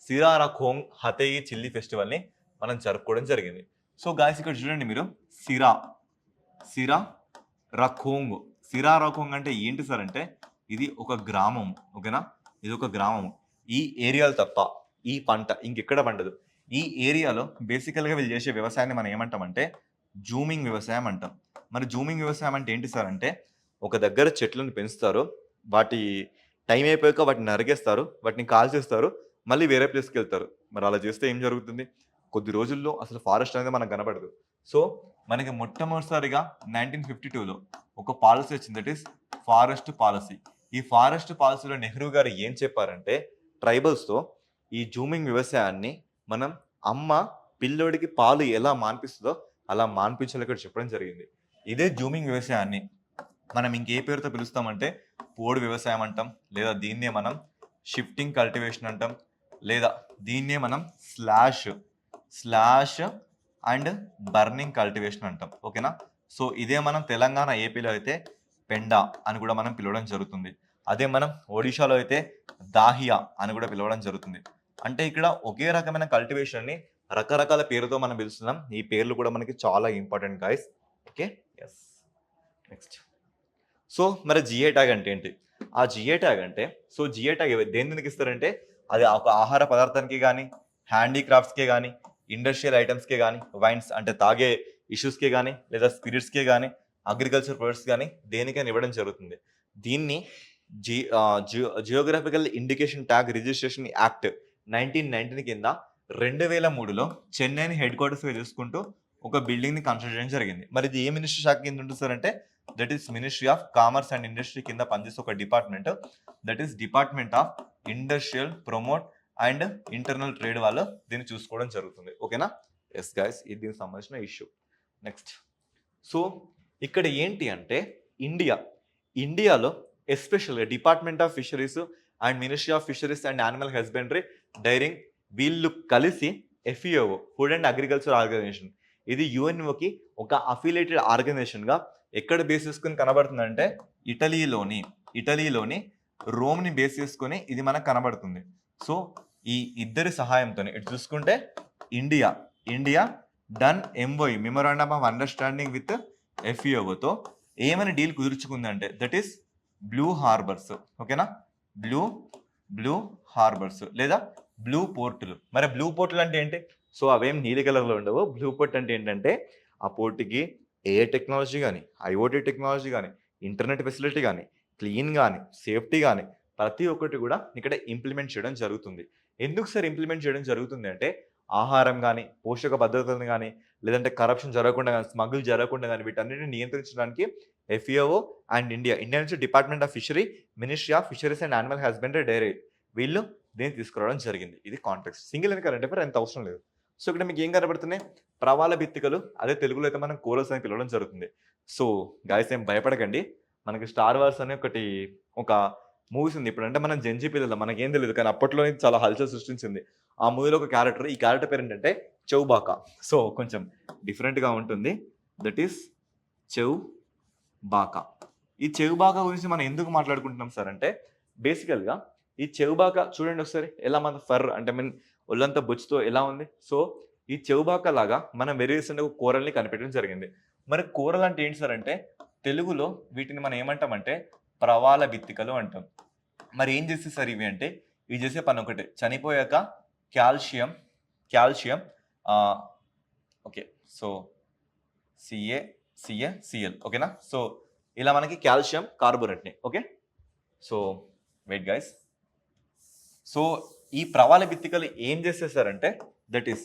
Speaker 1: సిరారఖోంగ్ హతేయి చిల్లి ఫెస్టివల్ని మనం జరుపుకోవడం జరిగింది. సో గాయస్ ఇక్కడ చూడండి మీరు, సిరారఖోంగ్. సిరారఖోంగ్ అంటే ఏంటి సార్ అంటే ఇది ఒక గ్రామం. ఓకేనా? ఇది ఒక గ్రామం. ఈ ఏరియాలో తప్ప ఈ పంట ఇంకెక్కడ పండదు. ఈ ఏరియాలో బేసికల్గా వీళ్ళు చేసే వ్యవసాయాన్ని మనం ఏమంటామంటే జూమింగ్ వ్యవసాయం అంటాం. మరి జూమింగ్ వ్యవసాయం అంటే ఏంటి సార్ అంటే ఒక దగ్గర చెట్లను పెంచుతారు, వాటి టైం అయిపోయాక వాటిని నరికేస్తారు, వాటిని కాల్చేస్తారు, మళ్ళీ వేరే ప్లేస్కి వెళ్తారు. మరి అలా చేస్తే ఏం జరుగుతుంది, కొద్ది రోజుల్లో అసలు ఫారెస్ట్ అనేది మనకు కనబడదు. సో మనకి మొట్టమొదటిసారిగా 1952లో ఒక పాలసీ వచ్చింది, దట్ ఈస్ ఫారెస్ట్ పాలసీ. ఈ ఫారెస్ట్ పాలసీలో నెహ్రూ గారు ఏం చెప్పారంటే ట్రైబల్స్తో ఈ జూమింగ్ వ్యవసాయాన్ని మనం అమ్మ పిల్లోడికి పాలు ఎలా మాన్పిస్తుందో అలా మాన్పించాలి ఇక్కడ చెప్పడం జరిగింది. ఇదే జూమింగ్ వ్యవసాయాన్ని మనం ఇంకే పేరుతో పిలుస్తామంటే పోడు వ్యవసాయం అంటాం, లేదా దీన్నే మనం షిఫ్టింగ్ కల్టివేషన్ అంటాం, లేదా దీన్నే మనం స్లాష్ అండ్ బర్నింగ్ కల్టివేషన్ అంటాం. ఓకేనా? సో ఇదే మనం తెలంగాణ, ఏపీలో అయితే పెండ అని కూడా మనం పిలవడం జరుగుతుంది. అదే మనం ఒడిశాలో అయితే దాహియా అని కూడా పిలవడం జరుగుతుంది. అంటే ఇక్కడ ఒకే రకమైన కల్టివేషన్ని రకరకాల పేరుతో మనం పిలుస్తున్నాం. ఈ పేర్లు కూడా మనకి చాలా important guys. Okay, yes. Next, so మరి జిఏ ట్యాగ్ అంటే ఏంటి? ఆ జిఏ ట్యాగ్ అంటే, సో జిఏ ట్యాగ్ దేనికి ఇస్తారంటే, అది ఒక ఆహార పదార్థానికి కానీ, హ్యాండీక్రాఫ్ట్స్కే కానీ, ఇండస్ట్రియల్ ఐటమ్స్కే కానీ, వైన్స్ అంటే తాగే ఇష్యూస్కే కానీ, లేదా స్పిరిట్స్కే కానీ, అగ్రికల్చర్ ప్రొడక్ట్స్ కానీ దేనికైనా ఇవ్వడం జరుగుతుంది. దీన్ని geographical indication tag registration act 1919 కింద 2003లో చెన్నైని హెడ్ క్వార్టర్స్గా చూసుకుంటూ ఒక బిల్డింగ్ని కన్స్ట్రక్ట్ చేయడం జరిగింది. మరి ఇది ఏ మినిస్ట్రీ శాఖ కింద ఉంటుంది సార్ అంటే, that is ministry of commerce and industry కింద పనిచేసే ఒక department, that is department of industrial promote and internal trade వాళ్ళు దీన్ని చూసుకోవడం జరుగుతుంది. ఓకేనా? ఎస్ గైస్, ఇది దీనికి సంబంధించిన ఇష్యూ. నెక్స్ట్, సో ఇక్కడ ఏంటి అంటే ఇండియాలో ఎస్పెషల్గా department of fisheries and ministry of fisheries and animal husbandry dairying వీళ్ళు కలిసి FAO, food and agriculture organisation, ఇది యుఎన్ఓకి ఒక అఫిలియేటెడ్ ఆర్గనైజేషన్గా ఎక్కడ బేస్ చేసుకుని కనబడుతుందంటే ఇటలీలోని రోమ్ని బేస్ చేసుకొని ఇది మనకు కనబడుతుంది. సో ఈ ఇద్దరి సహాయంతో ఇటు చూసుకుంటే India done MOU, memorandum of understanding with FAOతో ఏమైనా డీల్ కుదుర్చుకుందంటే దట్ ఈస్ బ్లూ హార్బర్స్. ఓకేనా? బ్లూ హార్బర్స్ లేదా బ్లూ పోర్టులు. మరి బ్లూ పోర్టులు అంటే ఏంటి? సో అవేం నీలి కలర్లో ఉండవు. బ్లూ పోర్ట్ అంటే ఏంటంటే ఆ పోర్టుకి AI టెక్నాలజీ కానీ, IoT టెక్నాలజీ కానీ, ఇంటర్నెట్ ఫెసిలిటీ కానీ, క్లీన్ కానీ, సేఫ్టీ కానీ ప్రతి ఒక్కటి కూడా ఇక్కడ ఇంప్లిమెంట్ చేయడం జరుగుతుంది. ఎందుకు సార్ ఇంప్లిమెంట్ చేయడం జరుగుతుంది అంటే, ఆహారం కానీ, పోషక భద్రతను కానీ, లేదంటే కరప్షన్ జరగకుండా కానీ, స్మగుల్ జరగకుండా కానీ వీటన్నిటిని నియంత్రించడానికి FAO అండ్ ఇండియా నుంచి department of fishery, ministry of fisheries and animal husbandry dairy వీళ్ళు దేన్ని తీసుకురావడం జరిగింది. ఇది కాంటెక్స్ట్. సింగిల్ అని కరెంట్ అఫైర్ ఎంత అవసరం లేదు. సో ఇక్కడ మీకు ఏం కనబడుతున్నాయి? ప్రవాల భిత్తికలు, అదే తెలుగులో అయితే మనం కోరల్స్ అని పిలవడం జరుగుతుంది. సో గాయస్ ఏం భయపడకండి, మనకి స్టార్ వార్స్ అనే ఒక మూవీస్ ఉంది. ఇప్పుడు అంటే మనం జంజీ పిల్లలు, మనకేం తెలియదు, కానీ అప్పట్లో చాలా హల్చల్ సృష్టించింది. ఆ మూవీలో ఒక క్యారెక్టర్, ఈ క్యారెక్టర్ పేరు ఏంటంటే చౌబాకా. సో కొంచెం డిఫరెంట్గా ఉంటుంది. దట్ ఈస్ చౌబాకా. ఈ చౌబాకా గురించి మనం ఎందుకు మాట్లాడుకుంటున్నాం సార్ అంటే, బేసికల్గా ఈ చౌబాకా చూడండి ఒకసారి ఎలా మన ఫర్ అంటే ఒళ్ళంతా బొచ్చుతో ఎలా ఉంది. సో ఈ చౌబాకా లాగా మనం వెరీ రీసెంట్గా ఒక కూరల్ని కనిపెట్టడం జరిగింది. మరి కూరలు అంటే ఏంటి సార్ అంటే, తెలుగులో వీటిని మనం ఏమంటామంటే ప్రవాల భిత్తికలు అంటాం. మరి ఏం చేస్తే సార్ ఇవి అంటే, ఇవి చేసే పని ఒకటే, చనిపోయాక కాల్షియం ఓకే, సో CaCl ఓకేనా. సో ఇలా మనకి కాల్షియం కార్బోనేట్ని. Okay, so wait guys. So ఈ ప్రవాల భిత్తికలు ఏం చేసేసారంటే దట్ ఈస్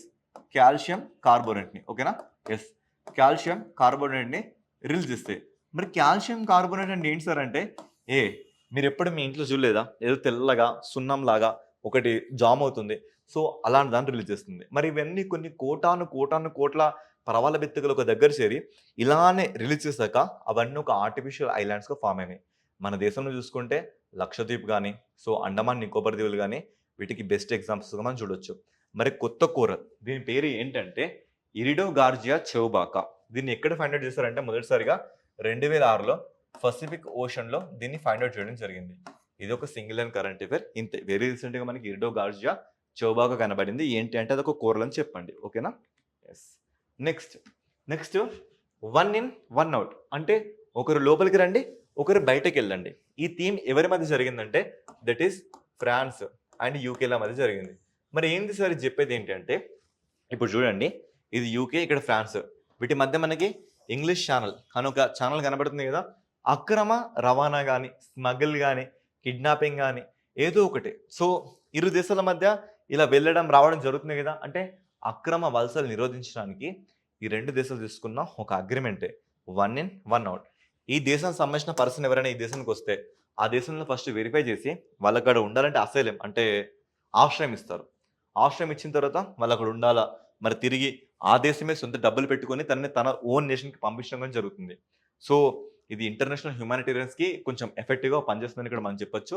Speaker 1: కాల్షియం కార్బోనేట్ని. ఓకేనా, ఎస్, కాల్షియం కార్బోనేట్ని రిలీజ్ చేస్తాయి. మరి కాల్షియం కార్బోనేట్ అంటే ఏంటి సార్ అంటే, మీరు ఎప్పుడు మీ ఇంట్లో చూడలేదా, ఏదో తెల్లగా సున్నంలాగా ఒకటి జామ్ అవుతుంది. సో అలాంటి దాన్ని రిలీజ్ చేస్తుంది. మరి ఇవన్నీ కొన్ని కోట్ల ప్రవాల భిత్తికలు ఒక దగ్గర చేరి ఇలానే రిలీజ్ చేశాక అవన్నీ ఒక ఆర్టిఫిషియల్ ఐలాండ్స్గా ఫామ్ అయినాయి. మన దేశంలో చూసుకుంటే లక్షద్వీప్ కానీ, సో అండమాన్ నికోబార్ దీవులు కానీ వీటికి బెస్ట్ ఎగ్జాంపుల్స్గా మనం చూడొచ్చు. మరి కొత్త కూర, దీని పేరు ఏంటంటే ఇరిడోగార్జియా చౌబాకా. దీన్ని ఎక్కడ ఫైండ్ అవుట్ చేశారంటే మొదటిసారిగా 2006లో పసిఫిక్ ఓషన్లో దీన్ని ఫైండ్ అవుట్ చేయడం జరిగింది. ఇది ఒక సింగిల్ అండ్ కరెంట్ అఫైర్. ఇంతే, వెరీ రీసెంట్గా మనకి ఇరిడోగార్జియా చౌబాకా కనబడింది. ఏంటి అంటే అదొక కూరలని చెప్పండి. ఓకేనా, ఎస్. నెక్స్ట్ 1 in 1 out అంటే ఒకరు లోపలికి రండి, ఒకరు బయటకు వెళ్ళండి. ఈ థీమ్ ఎవరి మధ్య జరిగిందంటే దట్ ఈస్ ఫ్రాన్స్ అండ్ యూకేల మధ్య జరిగింది. మరి ఏంటి సార్ చెప్పేది ఏంటి అంటే, ఇప్పుడు చూడండి, ఇది యూకే, ఇక్కడ ఫ్రాన్స్, వీటి మధ్య మనకి ఇంగ్లీష్ ఛానల్ అని ఒక ఛానల్ కనబడుతుంది కదా. అక్రమ రవాణా కానీ, స్మగిల్ కానీ, కిడ్నాపింగ్ కానీ ఏదో ఒకటి. సో ఇరు దేశాల మధ్య ఇలా వెళ్ళడం రావడం జరుగుతుంది కదా. అంటే అక్రమ వలసలు నిరోధించడానికి ఈ రెండు దేశాలు తీసుకున్న ఒక అగ్రిమెంటే 1 in 1 out. ఈ దేశానికి సంబంధించిన పర్సన్ ఎవరైనా ఈ దేశానికి వస్తే ఆ దేశంలో ఫస్ట్ వెరిఫై చేసి వాళ్ళు అక్కడ ఉండాలంటే అసైలం అంటే ఆశ్రయం ఇస్తారు. ఆశ్రయం ఇచ్చిన తర్వాత వాళ్ళు అక్కడ ఉండాలా, మరి తిరిగి ఆ దేశమే సొంత డబ్బులు పెట్టుకొని తన ఓన్ నేషన్కి పంపించడం జరుగుతుంది. సో ఇది ఇంటర్నేషనల్ హ్యూమానిటేరియన్స్కి కొంచెం ఎఫెక్టివ్గా పనిచేస్తుందని ఇక్కడ మనం చెప్పొచ్చు.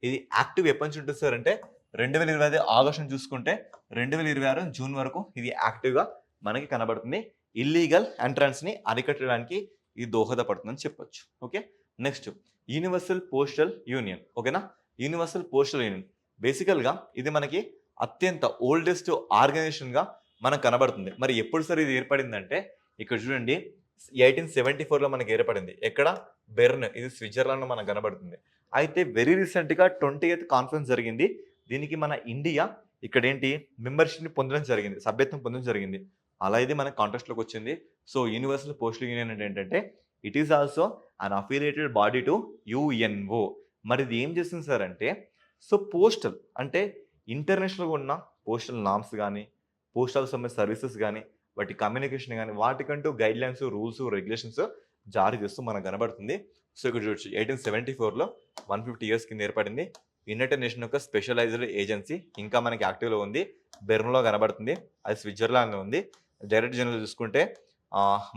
Speaker 1: ఇది యాక్టివ్ ఎప్పటి నుంచి ఉంటుంది సార్ అంటే 2025 ఆగస్టును చూసుకుంటే 2026 జూన్ వరకు ఇది యాక్టివ్గా మనకి కనబడుతుంది. ఇల్లీగల్ ఎంట్రన్స్ని అరికట్టడానికి ఇది దోహదపడుతుందని చెప్పొచ్చు. Okay, next universal postal union. ఓకేనా, యూనివర్సల్ పోస్టల్ యూనియన్ బేసికల్గా ఇది మనకి అత్యంత ఓల్డెస్ట్ ఆర్గనైజేషన్గా మనకు కనబడుతుంది. మరి ఎప్పుడు సార్ ఇది ఏర్పడిందంటే ఇక్కడ చూడండి 1874లో మనకి ఏర్పడింది. ఎక్కడ? బెర్న్, ఇది స్విట్జర్లాండ్లో మనకు కనబడుతుంది. అయితే వెరీ రీసెంట్గా 20th కాన్ఫరెన్స్ జరిగింది. దీనికి మన ఇండియా ఇక్కడ ఏంటి మెంబర్షిప్ని పొందడం జరిగింది, సభ్యత్వం పొందడం జరిగింది. అలా ఇది మన కాంటెస్ట్లోకి వచ్చింది. సో యూనివర్సల్ పోస్టల్ యూనియన్ అంటే ఏంటంటే it is also an affiliated body to UNO. మరి ఇది ఏం చేస్తుంది సార్ అంటే సో పోస్టల్ అంటే ఇంటర్నేషనల్గా ఉన్న పోస్టల్ నామ్స్ కానీ పోస్టల్ సంబంధించిన సర్వీసెస్ కానీ వాటి కమ్యూనికేషన్ కానీ వాటికంటూ గైడ్ లైన్స్, రూల్స్, రెగ్యులేషన్స్ జారీ చేస్తూ మనకు కనబడుతుంది. సో ఇక్కడ చూడొచ్చు 1874లో 150 years కింద ఏర్పడింది. యునైటెడ్ నేషన్ యొక్క స్పెషలైజ్డ్ ఏజెన్సీ ఇంకా మనకి యాక్టివ్లో ఉంది. బెర్న్లో కనబడుతుంది, అది స్విట్జర్లాండ్లో ఉంది. డైరెక్టర్ జనరల్ చూసుకుంటే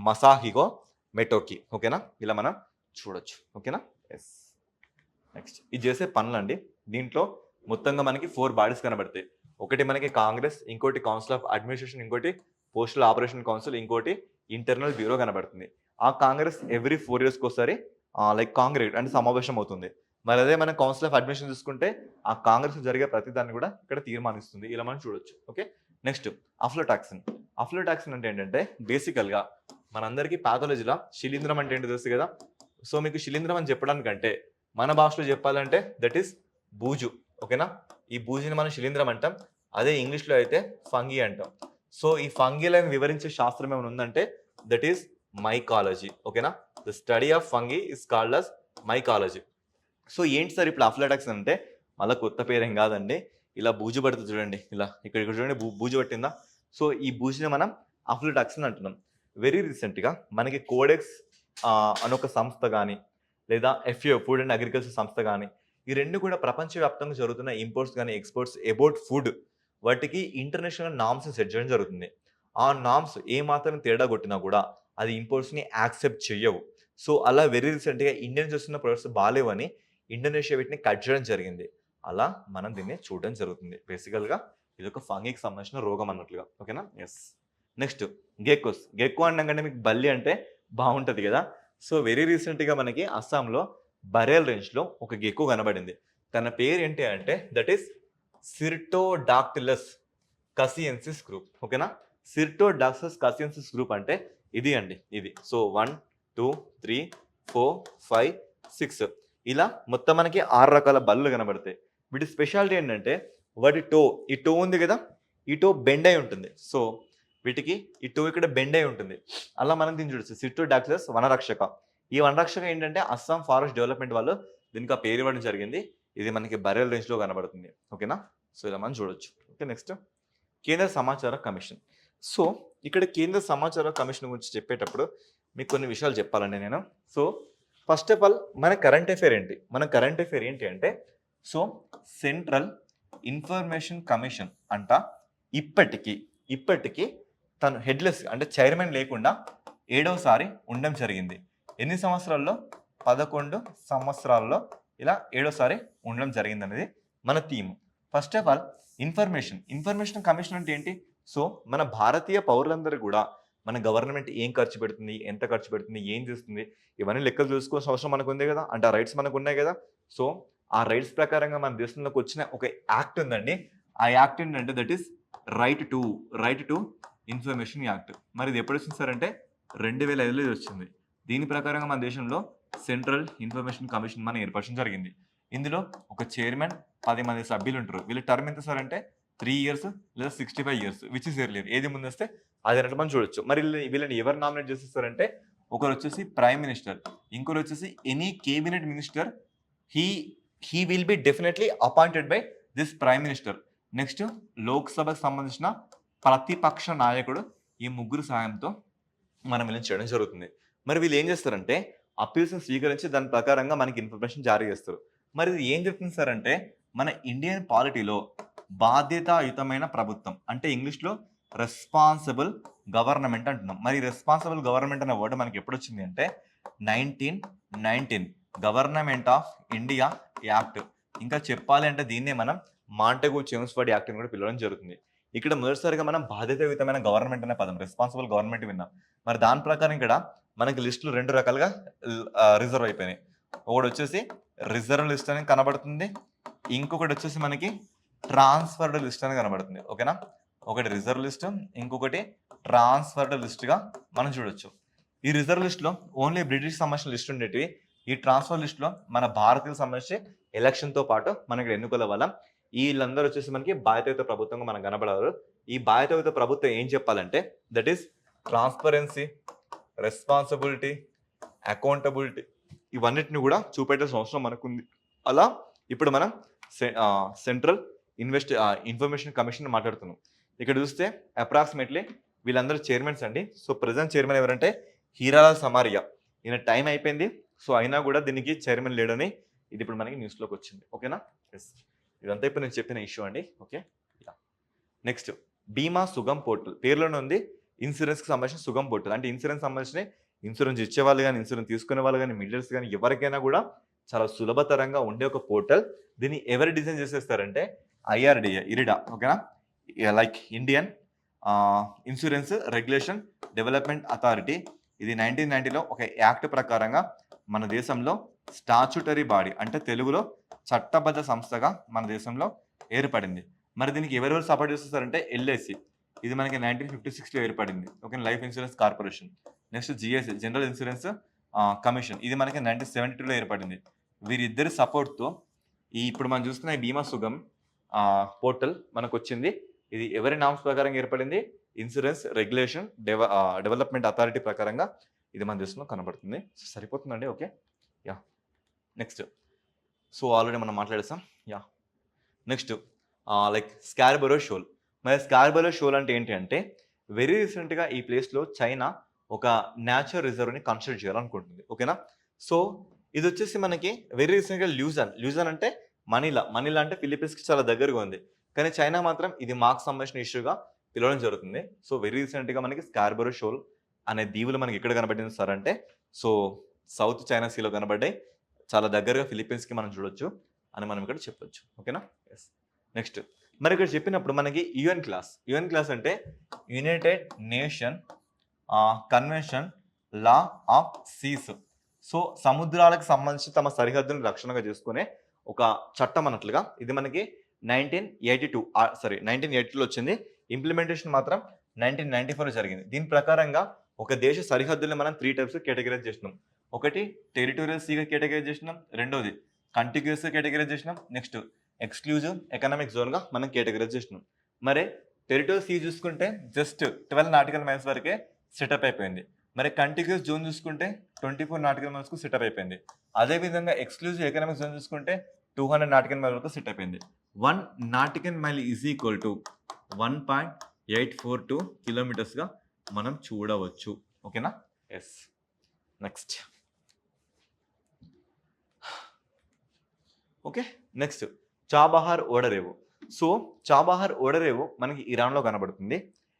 Speaker 1: మసాహిగో మెటోకి. ఓకేనా, ఇలా మనం చూడొచ్చు. ఓకేనా, ఎస్. నెక్స్ట్ ఇది చేసే పనులండి. దీంట్లో మొత్తంగా మనకి 4 బాడీస్ కనబడతాయి. ఒకటి మనకి కాంగ్రెస్, ఇంకోటి కౌన్సిల్ ఆఫ్ అడ్మినిస్ట్రేషన్, ఇంకోటి పోస్టల్ ఆపరేషన్ కౌన్సిల్, ఇంకోటి ఇంటర్నల్ బ్యూరో కనబడుతుంది. ఆ కాంగ్రెస్ ఎవ్రీ 4 yearsకి ఒకసారి లైక్ కాంగ్రెస్ అంటే సమావేశం అవుతుంది. మరి అదే మనం కౌన్సిల్ ఆఫ్ అడ్మినిస్ట్రేషన్ చూసుకుంటే ఆ కాంగ్రెస్ జరిగే ప్రతి దాన్ని కూడా ఇక్కడ తీర్మానిస్తుంది. ఇలా మనం చూడొచ్చు. Okay, next aflatoxin. అఫ్లోటాక్సిన్ అంటే ఏంటంటే బేసికల్గా మనందరికీ పాథాలజీలో శిలీంధ్రం అంటే ఏంటో తెలుసు కదా. సో మీకు శిలీంధ్రం అని చెప్పడానికంటే మన భాషలో చెప్పాలంటే దట్ ఈస్ బూజు. ఓకేనా, ఈ బూజుని మనం శిలీంధ్రం అంటాం. అదే ఇంగ్లీష్లో అయితే ఫంగి అంటాం. సో ఈ ఫంగిలను వివరించే శాస్త్రం ఏమైనా ఉందంటే దట్ ఈస్ మైకాలజీ. ఓకేనా, the study of fungi is called as mycology. So ఏంటి సార్ ఇప్పుడు అఫ్లోటాక్సిన్ అంటే మళ్ళీ కొత్త పేరేం కాదండి. ఇలా బూజు పడుతుంది చూడండి, ఇలా ఇక్కడ చూడండి బూజు పట్టిందా. సో ఈ బూజుని మనం అఫ్లోటాక్సిన్ అంటున్నాం. వెరీ రీసెంట్గా మనకి కోడెక్స్ అనొక సంస్థ కానీ లేదా FAO ఫుడ్ అండ్ అగ్రికల్చర్ సంస్థ కానీ ఈ రెండు కూడా ప్రపంచవ్యాప్తంగా జరుగుతున్న ఇంపోర్ట్స్ కానీ ఎక్స్పోర్ట్స్ అబౌట్ ఫుడ్ వాటికి ఇంటర్నేషనల్ నామ్స్ సెట్ చేయడం జరుగుతుంది. ఆ నామ్స్ ఏ మాత్రం తేడా కొట్టినా కూడా అది ఇంపోర్ట్స్ని యాక్సెప్ట్ చేయవు. సో అలా వెరీ రీసెంట్గా ఇండియన్ చేస్తున్న ప్రొడక్ట్స్ బాగాలేవని ఇండోనేషియా వీటిని కట్ చేయడం జరిగింది. అలా మనం దీన్ని చూడడం జరుగుతుంది. బేసికల్గా ఇది ఒక ఫంగికి సంబంధించిన రోగం అన్నట్లుగా. ఓకేనా, ఎస్. Next geckos. గెక్కో అనగానే మీకు బల్లి అంటే బాగుంటుంది కదా. సో వెరీ రీసెంట్గా మనకి అస్సాంలో బరేల్ రేంజ్లో ఒక గెక్కో కనబడింది. తన పేరు ఏంటి అంటే దట్ ఈస్ సిర్టోడాక్టిలస్ కసియెన్సిస్ గ్రూప్. ఓకేనా, సిర్టోడాక్టిలస్ కసియెన్సిస్ గ్రూప్ అంటే ఇది అండి, ఇది. సో 1 2 3 4 5 6 ఇలా మొత్తం మనకి 6 రకాల బల్లులు కనబడతాయి. వీటి స్పెషాలిటీ ఏంటంటే వాటి ఈ టో ఉంది కదా, ఈ టో బెండ్ అయి ఉంటుంది. సో వీటికి ఈ టో ఇక్కడ బెండ్ అయి ఉంటుంది. అలా మనం దీన్ని చూడొచ్చు, సిర్టోడాక్టిలస్ వనరక్షక. ఈ వనరక్షక ఏంటంటే అస్సాం ఫారెస్ట్ డెవలప్మెంట్ వాళ్ళు దీనికి ఆ పేరు ఇవ్వడం జరిగింది. ఇది మనకి బరేల్ రేంజ్లో కనబడుతుంది. ఓకేనా, సో ఇలా మనం చూడొచ్చు. ఓకే, నెక్స్ట్ కేంద్ర సమాచార కమిషన్. సో ఇక్కడ కేంద్ర సమాచార కమిషన్ గురించి చెప్పేటప్పుడు మీకు కొన్ని విషయాలు చెప్పాలండి నేను. సో ఫస్ట్ ఆఫ్ ఆల్ మన కరెంట్ అఫైర్ ఏంటి? మన కరెంట్ అఫైర్ ఏంటి అంటే సో సెంట్రల్ ఇన్ఫర్మేషన్ కమిషన్ అంట ఇప్పటికీ తను హెడ్లెస్ అంటే చైర్మన్ లేకుండా 7వసారి ఉండడం జరిగింది. ఎన్ని సంవత్సరాల్లో? 11 సంవత్సరాల్లో ఇలా 7వసారి ఉండడం జరిగింది అనేది మన theme. First of all information commission అంటే ఏంటి? సో మన భారతీయ పౌరులందరూ కూడా మన గవర్నమెంట్ ఏం ఖర్చు పెడుతుంది, ఎంత ఖర్చు పెడుతుంది, ఏం చేస్తుంది, ఇవన్నీ లెక్కలు చూసుకోవాల్సిన అవసరం మనకు ఉంది కదా. అంటే ఆ రైట్స్ మనకు ఉన్నాయి కదా. సో ఆ రైట్స్ ప్రకారంగా మన దేశంలోకి వచ్చిన ఒక యాక్ట్ ఉందండి. ఆ యాక్ట్ ఏంటంటే that is right to information act. మరి ఇది ఎప్పుడు వచ్చింది సార్ అంటే 2005లో వచ్చింది. దీని ప్రకారంగా మన దేశంలో సెంట్రల్ ఇన్ఫర్మేషన్ కమిషన్ మనం ఏర్పరచడం జరిగింది. ఇందులో ఒక చైర్మన్ 10 మంది సభ్యులు ఉంటారు. వీళ్ళ టర్మ్ ఎంత సార్ అంటే 3 years లేదా 65 years, విచ్ ఇస్ ఎర్లియర్. ఏది ముందు వస్తే అది అన్నట్టు మనం చూడొచ్చు. మరి వీళ్ళని ఎవరు నామినేట్ చేసేస్తారంటే ఒకరు వచ్చేసి ప్రైమ్ మినిస్టర్, ఇంకొకరు వచ్చేసి any cabinet minister. He will be definitely appointed by this prime minister. Next లోక్సభకు సంబంధించిన ప్రతిపక్ష నాయకుడు. ఈ ముగ్గురు సాయంతో మనం వీళ్ళని చేయడం జరుగుతుంది. మరి వీళ్ళు ఏం చేస్తారంటే అప్పీల్స్ని స్వీకరించి దాని ప్రకారంగా మనకి ఇన్ఫర్మేషన్ జారీ చేస్తారు. మరి ఇది ఏం చెప్తుంది సార్ అంటే మన ఇండియన్ పాలిటీలో బాధ్యతాయుతమైన ప్రభుత్వం అంటే ఇంగ్లీష్లో రెస్పాన్సిబుల్ గవర్నమెంట్ అంటున్నాం. మరి రెస్పాన్సిబుల్ గవర్నమెంట్ అనే వర్డ్ మనకి ఎప్పుడు వచ్చింది అంటే 1919 గవర్నమెంట్ ఆఫ్ ఇండియా యాక్ట్. ఇంకా చెప్పాలి అంటే దీన్నే మనం మాంటెగూ చెమ్స్ఫర్డ్ యాక్ట్ అని కూడా పిలవడం జరుగుతుంది. ఇక్కడ మొదటిసారిగా మనం బాధ్యతాయుతమైన గవర్నమెంట్ అనే పదం రెస్పాన్సిబుల్ గవర్నమెంట్ విన్నాం. మరి దాని ప్రకారం ఇక్కడ మనకి లిస్టులు 2 రకాలుగా రిజర్వ్ అయిపోయినాయి. ఒకటి వచ్చేసి రిజర్వ్ లిస్ట్ అని కనబడుతుంది. ఇంకొకటి వచ్చేసి మనకి ట్రాన్స్ఫర్డ్ లిస్ట్ అని కనబడుతుంది. ఓకేనా? ఒకటి రిజర్వ్ లిస్ట్, ఇంకొకటి ట్రాన్స్ఫర్డ్ లిస్ట్ గా మనం చూడొచ్చు. ఈ రిజర్వ్ లిస్ట్ లో ఓన్లీ బ్రిటిష్ సంబంధించిన లిస్ట్ ఉండేటివి. ఈ ట్రాన్స్ఫర్ లిస్ట్ లో మన భారతీయులకు సంబంధించి ఎలక్షన్ తో పాటు మనకి ఎన్నికల వల్ల వీళ్ళందరూ వచ్చేసి మనకి బాధ్యతాయుత ప్రభుత్వంగా మనకు కనబడారు. ఈ బాధ్యతాయుత ప్రభుత్వం ఏం చెప్పాలంటే that is transparency, responsibility, accountability ఇవన్నిటిని కూడా చూపెట్టాల్సిన అవసరం మనకుంది. అలా ఇప్పుడు మనం సెంట్రల్ ఇన్ఫర్మేషన్ కమిషన్ మాట్లాడుతున్నాం. ఇక్కడ చూస్తే అప్రాక్సిమేట్లీ వీళ్ళందరూ చైర్మన్స్ అండి. సో ప్రజెంట్ చైర్మన్ ఎవరంటే హీరాలాల్ సమారియా. ఈయన టైం అయిపోయింది. సో అయినా కూడా దీనికి చైర్మన్ లేడని ఇది ఇప్పుడు మనకి న్యూస్లోకి వచ్చింది. ఓకేనా? ఎస్, ఇదంతా ఇప్పుడు నేను చెప్పిన ఇష్యూ అండి. ఓకే, నెక్స్ట్ బీమా సుగమ్ పోర్టల్. పేర్లోనే ఉంది ఇన్సూరెన్స్కి సంబంధించిన సుగమ్ పోర్టల్. అంటే ఇన్సూరెన్స్ సంబంధించిన ఇన్సూరెన్స్ ఇచ్చేవాళ్ళు కానీ, ఇన్సూరెన్స్ తీసుకునే వాళ్ళు కానీ, మిడిల్స్ కానీ ఎవరికైనా కూడా చాలా సులభతరంగా ఉండే ఒక పోర్టల్. దీన్ని ఎవరు డిజైన్ చేసేస్తారంటే IRDA, ఇరిడా. ఓకేనా? Like Indian insurance regulation development authority. ఇది 1990లో ఒక యాక్ట్ ప్రకారంగా మన దేశంలో స్టాచ్యుటరీ బాడీ అంటే తెలుగులో చట్టబద్ధ సంస్థగా మన దేశంలో ఏర్పడింది. మరి దీనికి ఎవరెవరు సపోర్ట్ చేస్తారంటే LIC. ఇది మనకి 1956లో ఏర్పడింది. Okay, life insurance corporation. Next GSA, general insurance commission. ఇది మనకి 1972లో ఏర్పడింది. వీరిద్దరి సపోర్ట్తో ఇప్పుడు మనం చూస్తున్న ఈ బీమా సుగమ్ పోర్టల్ మనకు వచ్చింది. ఇది ఎవరి నామ్స్ ప్రకారం ఏర్పడింది? ఇన్సూరెన్స్ రెగ్యులేషన్ డెవలప్మెంట్ అథారిటీ ప్రకారంగా ఇది మన దేశంలో కనబడుతుంది. సరిపోతుందండి. Okay, ya. Next, so already మనం మాట్లాడేసాం. Ya, next like Scarborough shoal. మరి స్కార్బరో షోల్ అంటే ఏంటి అంటే వెరీ రీసెంట్గా ఈ ప్లేస్లో చైనా ఒక న్యాచురల్ రిజర్వ్ని కన్స్ట్రక్ట్ చేయాలనుకుంటుంది. ఓకేనా? సో ఇది వచ్చేసి మనకి వెరీ రీసెంట్గా ల్యూజన్ అంటే మనీలా అంటే ఫిలిప్పీన్స్కి చాలా దగ్గరగా ఉంది. కానీ చైనా మాత్రం ఇది మాకు సంబంధించిన ఇష్యూగా పిలవడం జరుగుతుంది. సో వెరీ రీసెంట్గా మనకి స్కార్బరో షోల్ అనే దీవులు మనకి ఎక్కడ కనబడింది సార్ అంటే సో సౌత్ చైనా సీలో కనబడ్డాయి. చాలా దగ్గరగా ఫిలిప్పీన్స్కి మనం చూడొచ్చు అని మనం ఇక్కడ చెప్పొచ్చు. ఓకేనా? ఎస్. నెక్స్ట్, మరి ఇక్కడ చెప్పినప్పుడు మనకి UN క్లాస్ అంటే united nation convention law of seas. So సముద్రాలకు సంబంధించి తమ సరిహద్దును రక్షణగా చేసుకునే ఒక చట్టం అన్నట్లుగా ఇది మనకి 1982లో వచ్చింది. ఇంప్లిమెంటేషన్ మాత్రం 1994లో జరిగింది. దీని ప్రకారంగా ఒక దేశ సరిహద్దుల్ని మనం 3 టైప్స్ కేటగిరైజ్ చేసినాం. ఒకటి టెరిటోరియల్ సీగా కేటగిరైజ్ చేసినాం, రెండోది కంటిగ్యూస్ కేటగిరైజ్ చేసినాం, నెక్స్ట్ ఎక్స్క్లూజివ్ ఎకనామిక్ జోన్గా మనం కేటగిరైజ్ చేసినాం. మరి టెరిటోరియల్ సీ చూసుకుంటే జస్ట్ 12 నాటికల్ మైల్స్ వరకే సెటప్ అయిపోయింది. మరి కంటిగ్యూస్ జోన్ చూసుకుంటే 24 నాటికల్ మైల్స్కు సెటప్ అయిపోయింది. అదేవిధంగా ఎక్స్క్లూజివ్ ఎకనామిక్ జోన్ చూసుకుంటే 200 నాటికల్ మైల్ వరకు సెట్ అయిపోయింది. 1 nautical mile is equal to 1.842 కిలోమీటర్స్గా మనం చూడవచ్చు. ఓకేనా? Yes. Next, okay, next Chabahar ఓడరేవు. సో చాబహార్ ఓడరేవు మనకి ఇరాన్లో కనబడుతుంది.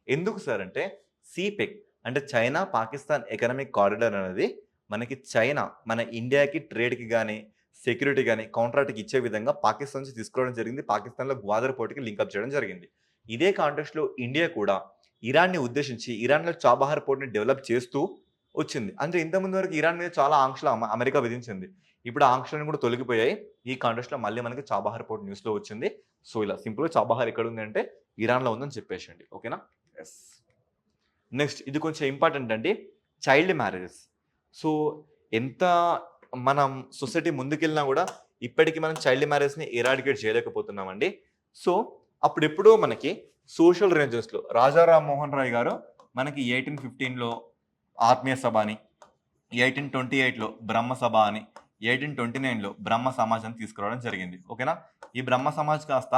Speaker 1: ఎందుకు సార్ అంటే సిపెక్ అంటే చైనా పాకిస్తాన్ ఎకనామిక్ కారిడార్ అనేది మనకి చైనా మన ఇండియాకి ట్రేడ్కి కానీ సెక్యూరిటీ కానీ కాంట్రాక్ట్కి ఇచ్చే విధంగా పాకిస్తాన్ నుంచి తీసుకోవడం జరిగింది. పాకిస్తాన్లో గ్వాదర్ పోర్ట్కి లింకప్ చేయడం జరిగింది. ఇదే కాంటెక్స్ట్లో ఇండియా కూడా ఇరాన్ని ఉద్దేశించి ఇరాన్లో చాబహార్ పోర్ట్ని డెవలప్ చేస్తూ వచ్చింది. అంటే ఇంతకుముందు వరకు ఇరాన్ మీద చాలా ఆంక్షలు అమెరికా విధించింది. ఇప్పుడు ఆ ఆంక్షలను కూడా తొలగిపోయాయి. ఈ కాంటెక్స్ట్లో మళ్ళీ మనకి చాబహార్ పోర్ట్ న్యూస్లో వచ్చింది. సో ఇలా సింపుల్గా చాబహార్ ఎక్కడ ఉంది అంటే ఇరాన్లో ఉందని చెప్పేసండి. ఓకేనా? ఎస్. నెక్స్ట్, ఇది కొంచెం ఇంపార్టెంట్ అండి, చైల్డ్ మ్యారేజెస్. సో ఎంత మనం సొసైటీ ముందుకెళ్ళినా కూడా ఇప్పటికీ మనం చైల్డ్ మ్యారేజ్ని ఎరాడికేట్ చేయలేకపోతున్నామండి. సో అప్పుడెప్పుడో మనకి సోషల్ రిలీజియన్స్లో రాజా రామ్మోహన్ రాయ్ గారు మనకి 1815లో ఆత్మీయ సభ అని, 1828లో బ్రహ్మ సభ అని, 1829లో బ్రహ్మ సమాజ్ అని తీసుకురావడం జరిగింది. ఓకేనా? ఈ బ్రహ్మ సమాజ్ కాస్త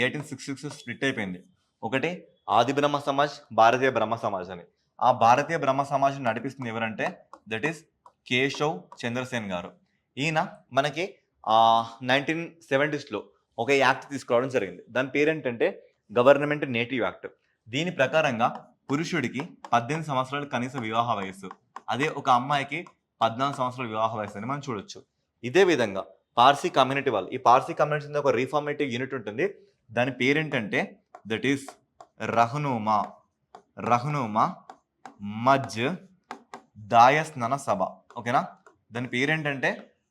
Speaker 1: 1866 స్ప్లిట్ అయిపోయింది. ఒకటి ఆది బ్రహ్మ సమాజ్, భారతీయ బ్రహ్మ సమాజ్ అని. ఆ భారతీయ బ్రహ్మ సమాజ్ని నడిపిస్తుంది ఎవరంటే దట్ ఈస్ కేశవ్ చంద్రసేన్ గారు. ఈయన మనకి 1970స్లో ఒక యాక్ట్ తీసుకురావడం జరిగింది. దాని పేరేంటంటే గవర్నమెంట్ నేటివ్ యాక్ట్. దీని ప్రకారంగా పురుషుడికి 18 సంవత్సరాలు కనీస వివాహ వయస్సు, అదే ఒక అమ్మాయికి 14 సంవత్సరాల వివాహ వయసు అని మనం చూడొచ్చు. ఇదే విధంగా పార్సీ కమ్యూనిటీ వాళ్ళు, ఈ పార్సీ కమ్యూనిటీ ఒక రిఫార్మేటివ్ యూనిట్ ఉంటుంది. దాని పేరేంటంటే దట్ ఈస్ రహ్నూమా రహ్నూమా మజ్ దాయస్నన సభ. ఓకేనా, దాని పేరేంటంటే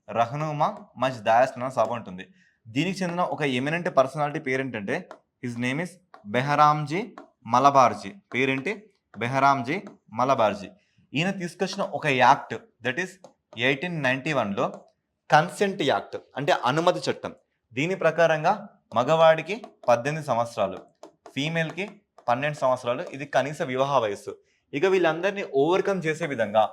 Speaker 1: రహ్నూమా మజ్ దాయస్నన సభ ఉంటుంది. దీనికి చెందిన ఒక ఎమినెంట్ పర్సనాలిటీ పేరేంటంటే his name is Behramji Malabari. పేరేంటి? బెహరామ్జీ మలబార్జీ. ఈయన తీసుకొచ్చిన ఒక యాక్ట్ దట్ ఈస్ 1891లో కన్సెంట్ యాక్ట్ అంటే అనుమతి చట్టం. దీని ప్రకారంగా మగవాడికి 18 సంవత్సరాలు, ఫీమేల్కి 12 సంవత్సరాలు, ఇది కనీస వివాహ వయస్సు. ఇక వీళ్ళందరినీ ఓవర్కమ్ చేసే విధంగా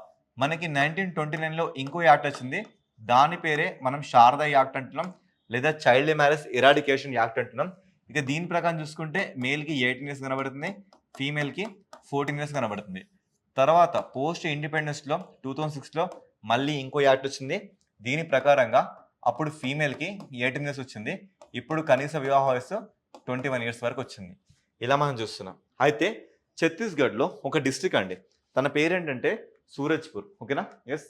Speaker 1: మనకి 1929లో ఇంకో యాక్ట్ వచ్చింది. దాని పేరే మనం శారదా యాక్ట్ అంటున్నాం, లేదా చైల్డ్ మ్యారేజ్ ఎరాడికేషన్ యాక్ట్ అంటున్నాం. ఇక దీని ప్రకారం చూసుకుంటే మేల్కి 18 ఇయర్స్ కనబడుతుంది, ఫీమేల్కి 14 ఇయర్స్ కనబడుతుంది. తర్వాత పోస్ట్ ఇండిపెండెన్స్లో 2006లో మళ్ళీ ఇంకో యాక్ట్ వచ్చింది. దీని ప్రకారంగా అప్పుడు ఫీమేల్కి 18 ఇయర్స్ వచ్చింది, ఇప్పుడు కనీస వివాహ వయస్సు 21 ఇయర్స్ వరకు వచ్చింది. ఇలా మనం చూస్తున్నాం. అయితే ఛత్తీస్గఢ్లో ఒక డిస్ట్రిక్ట్ అండి, తన పేరేంటంటే సూరజ్పూర్. ఓకేనా, ఎస్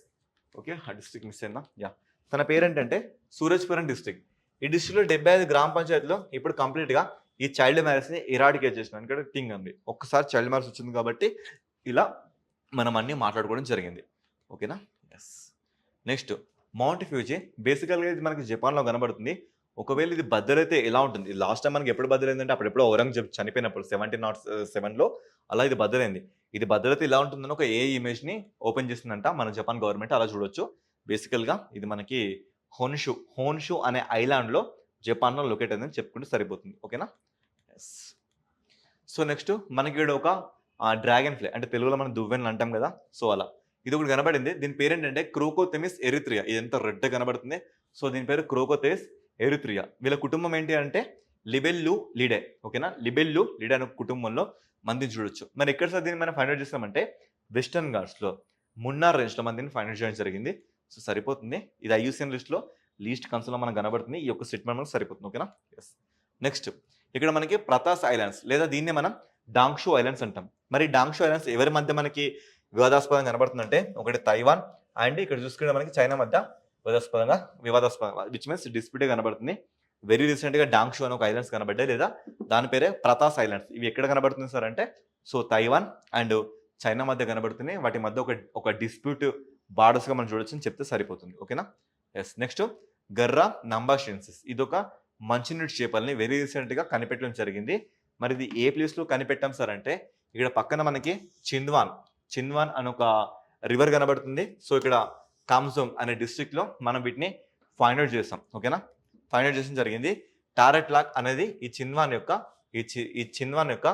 Speaker 1: ఓకే, ఆ డిస్ట్రిక్ట్ మిస్ అయిందా? యా, తన పేరేంటంటే సూరజ్పూర్ అని డిస్ట్రిక్ట్. ఈ డిస్ట్రిక్ట్లో 75 గ్రామ పంచాయతీలో ఇప్పుడు కంప్లీట్గా ఈ చైల్డ్ మ్యారేజ్ని ఎరాడికేట్ చేసిన ఇక్కడ థింగ్ ఉంది. ఒక్కసారి చైల్డ్ మ్యారేజ్ వచ్చింది కాబట్టి ఇలా మనం అన్నీ మాట్లాడుకోవడం జరిగింది. ఓకేనా, ఎస్. Next mount Fuji. బేసికల్గా ఇది మనకి జపాన్లో కనబడుతుంది. ఒకవేళ ఇది బద్దలైతే ఎలా ఉంటుంది? లాస్ట్ టైం మనకి ఎప్పుడు బద్దలైందంటే అప్పుడెప్పుడో ఔరంగజేబ్ చనిపోయినప్పుడు 1707లో అలా ఇది బద్దలైంది. ఇది బద్దలైతే ఇలా ఉంటుందని ఒక ఇమేజ్ని ఓపెన్ చేసిందంట మన జపాన్ గవర్నమెంట్. అలా చూడొచ్చు. బేసికల్గా ఇది మనకి హోన్షు అనే ఐలాండ్లో జపాన్లో లొకేట్ అయిందని చెప్పుకుంటే సరిపోతుంది. ఓకేనా, ఎస్. సో నెక్స్ట్ మనకి ఇక్కడ ఒక డ్రాగన్ ఫ్లై, అంటే తెలుగులో మనం దువ్వెనలు అంటాం కదా, సో అలా ఇది ఒకటి కనబడింది. దీని పేరు ఏంటంటే క్రోకోథెమిస్ ఎరిత్రియా. ఇది ఎంత రెడ్ కనబడుతుంది. సో దీని పేరు క్రోకోథెమిస్ ఎరిత్రియా. వీళ్ళ కుటుంబం ఏంటి అంటే లిబెల్లు లిడే. ఓకేనా, లిబెల్లు లిడే అనే కుటుంబంలో మందిని చూడొచ్చు. మరి ఎక్కడ సార్ దీన్ని మనం ఫైండ్ అవుట్ చేస్తామంటే వెస్టర్న్ ఘాట్స్లో మున్నార్ రేంజ్లో మందిని ఫైండ్ అవుట్ చేయడం జరిగింది. సో సరిపోతుంది. ఇది ఐయుసిఎన్ లిస్ట్లో లీస్ట్ కన్సోల్లో మనకు కనబడుతుంది. ఈ యొక్క స్టేట్మెంట్ మనకు సరిపోతుంది. ఓకేనా, ఎస్. నెక్స్ట్ ఇక్కడ మనకి ప్రతాస్ ఐలాండ్స్, లేదా దీన్ని మనం డాంగ్షూ ఐలాండ్స్ అంటాం. మరి డాంగ్షూ ఐలాండ్స్ ఎవరి మధ్య మనకి వివాదాస్పదంగా కనబడుతుందంటే ఒకటి తైవాన్ అండ్ ఇక్కడ చూసుకుంటే మనకి చైనా మధ్య వివాదాస్పదంగా విచ్ మీన్స్ డిస్ప్యూట్ కనబడుతుంది. వెరీ రీసెంట్గా డాంగ్షూ అనే ఒక ఐలాండ్స్ కనబడ్డాయి, లేదా దాని పేరే ప్రతాస్ ఐలాండ్స్. ఇవి ఎక్కడ కనబడుతుంది సార్ అంటే సో తైవాన్ అండ్ చైనా మధ్య కనబడుతున్నాయి. వాటి మధ్య ఒక డిస్ప్యూట్ బార్డర్స్గా మనం చూడొచ్చు అని చెప్తే సరిపోతుంది. ఓకేనా, ఎస్. నెక్స్ట్ గర్రా నంబాషియన్సిస్. ఇది ఒక మంచినీటి చేపల్ని వెరీ రీసెంట్గా కనిపెట్టడం జరిగింది. మరి ఇది ఏ ప్లేస్లో కనిపెట్టాం సార్ అంటే ఇక్కడ పక్కన మనకి చింద్వాన్ అని ఒక రివర్ కనబడుతుంది. సో ఇక్కడ కామ్జోంగ్ అనే డిస్ట్రిక్ట్లో మనం వీటిని ఫైండ్ అవుట్ చేస్తాం. ఓకేనా, ఫైండ్ అవుట్ చేసిన జరిగింది. టారెట్ లాక్ అనేది ఈ చింద్వాన్ యొక్క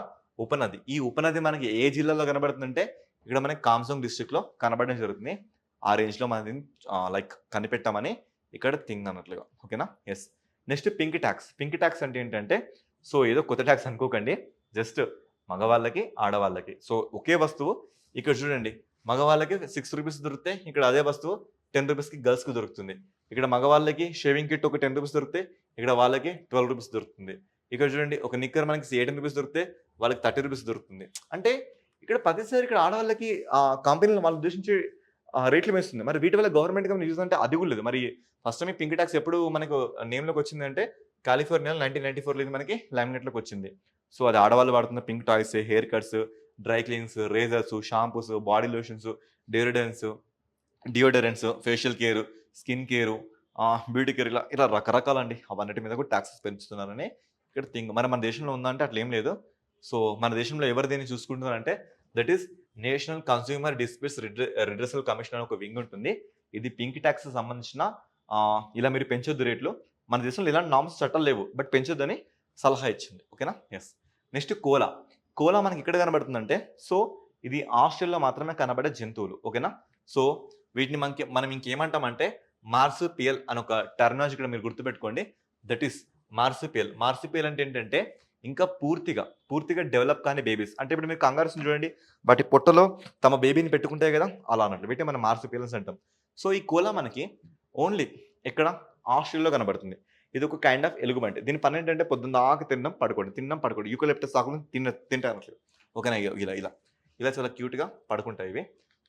Speaker 1: ఉపనది. ఈ ఉపనది మనకి ఏ జిల్లాలో కనబడుతుందంటే ఇక్కడ మనకి కామ్జోంగ్ డిస్ట్రిక్ట్లో కనబడడం జరుగుతుంది. ఆ రేంజ్లో మనం దీన్ని లైక్ కనిపెట్టామని ఇక్కడ థింగ్ అన్నట్లుగా. ఓకేనా, ఎస్. నెక్స్ట్ పింక్ ట్యాక్స్ అంటే ఏంటంటే సో ఏదో కొత్త ట్యాక్స్ అనుకోకండి, జస్ట్ మగవాళ్ళకి ఆడవాళ్ళకి. సో ఒకే వస్తువు ఇక్కడ చూడండి, మగవాళ్ళకి 6 రూపీస్ దొరికితే ఇక్కడ అదే వస్తువు 10 రూపీస్కి గర్ల్స్కి దొరుకుతుంది. ఇక్కడ మగవాళ్ళకి షేవింగ్ కిట్ ఒక 10 రూపీస్ దొరికితే ఇక్కడ వాళ్ళకి 12 రూపీస్ దొరుకుతుంది. ఇక్కడ చూడండి ఒక నిక్కర్ మనకి 18 రూపీస్ దొరికితే వాళ్ళకి 30 రూపీస్ దొరుకుతుంది. అంటే ఇక్కడ ప్రతిసారి ఇక్కడ ఆడవాళ్ళకి కంపెనీలు వాళ్ళు ఉద్దేశించి రేట్లు వేస్తుంది. మరి వీటి వల్ల గవర్నమెంట్ యూజ్ అంటే అది కూడా లేదు. మరి ఫస్ట్ టైం పింక్ ట్యాక్స్ ఎప్పుడు మనకు నేమ్లోకి వచ్చింది అంటే కాలిఫోర్నియాలో 1994లో ఇది మనకి లైమ్లైట్లోకి వచ్చింది. సో అది ఆడవాళ్ళు వాడుతున్న pink toys, hair cuts, dry cleans, razor's, shampoos, body lotions, deodorants, facial care, skin care, beauty care, ఇలా రకరకాలండి. అవన్నిటి మీద కూడా ట్యాక్సెస్ పెంచుతున్నారని ఇక్కడ థింగ్. మరి మన దేశంలో ఉందంటే అట్లా ఏం లేదు. సో మన దేశంలో ఎవరు దీన్ని చూసుకుంటున్నారంటే that is national consumer disputes redressal commission అనే ఒక వింగ్ ఉంటుంది. ఇది పింక్ ట్యాక్స్ సంబంధించిన ఇలా మీరు పెంచొద్దు రేట్లు. మన దేశంలో ఇలాంటి నామ్స్ చట్టాలు లేవు, బట్ పెంచొద్దని సలహా ఇచ్చింది. ఓకేనా, ఎస్. నెక్స్ట్ కోలా మనకి ఇక్కడ కనబడుతుందంటే సో ఇది ఆస్ట్రేలియాలో మాత్రమే కనబడే జంతువులు. ఓకేనా, సో వీటిని మనం ఇంకేమంటామంటే మార్సుపియల్ అని ఒక టర్మినాలజీ ఇక్కడ మీరు గుర్తుపెట్టుకోండి. దట్ ఈస్ మార్సుపియల్ అంటే ఏంటంటే ఇంకా పూర్తిగా డెవలప్ కాని బేబీస్. అంటే ఇప్పుడు మీరు కంగారుస్ని చూడండి, వాటి పొట్టలో తమ బేబీని పెట్టుకుంటాయి కదా, అలా అన్నట్లు వీటిని మనం మార్సుపియల్స్ అంటాం. సో ఈ కోలా మనకి ఓన్లీ ఇక్కడ ఆస్ట్రేలియాలో కనబడుతుంది. ఇది ఒక కైండ్ ఆఫ్ ఎలుగుబంటి. దీని పని ఏంటంటే పొద్దున్న దాకా తినడం పడుకోండి. యూకలిప్టస్ ఆకులను తింటారు. ఓకేనా, ఇలా చాలా క్యూట్గా పడుకుంటాయి ఇవి.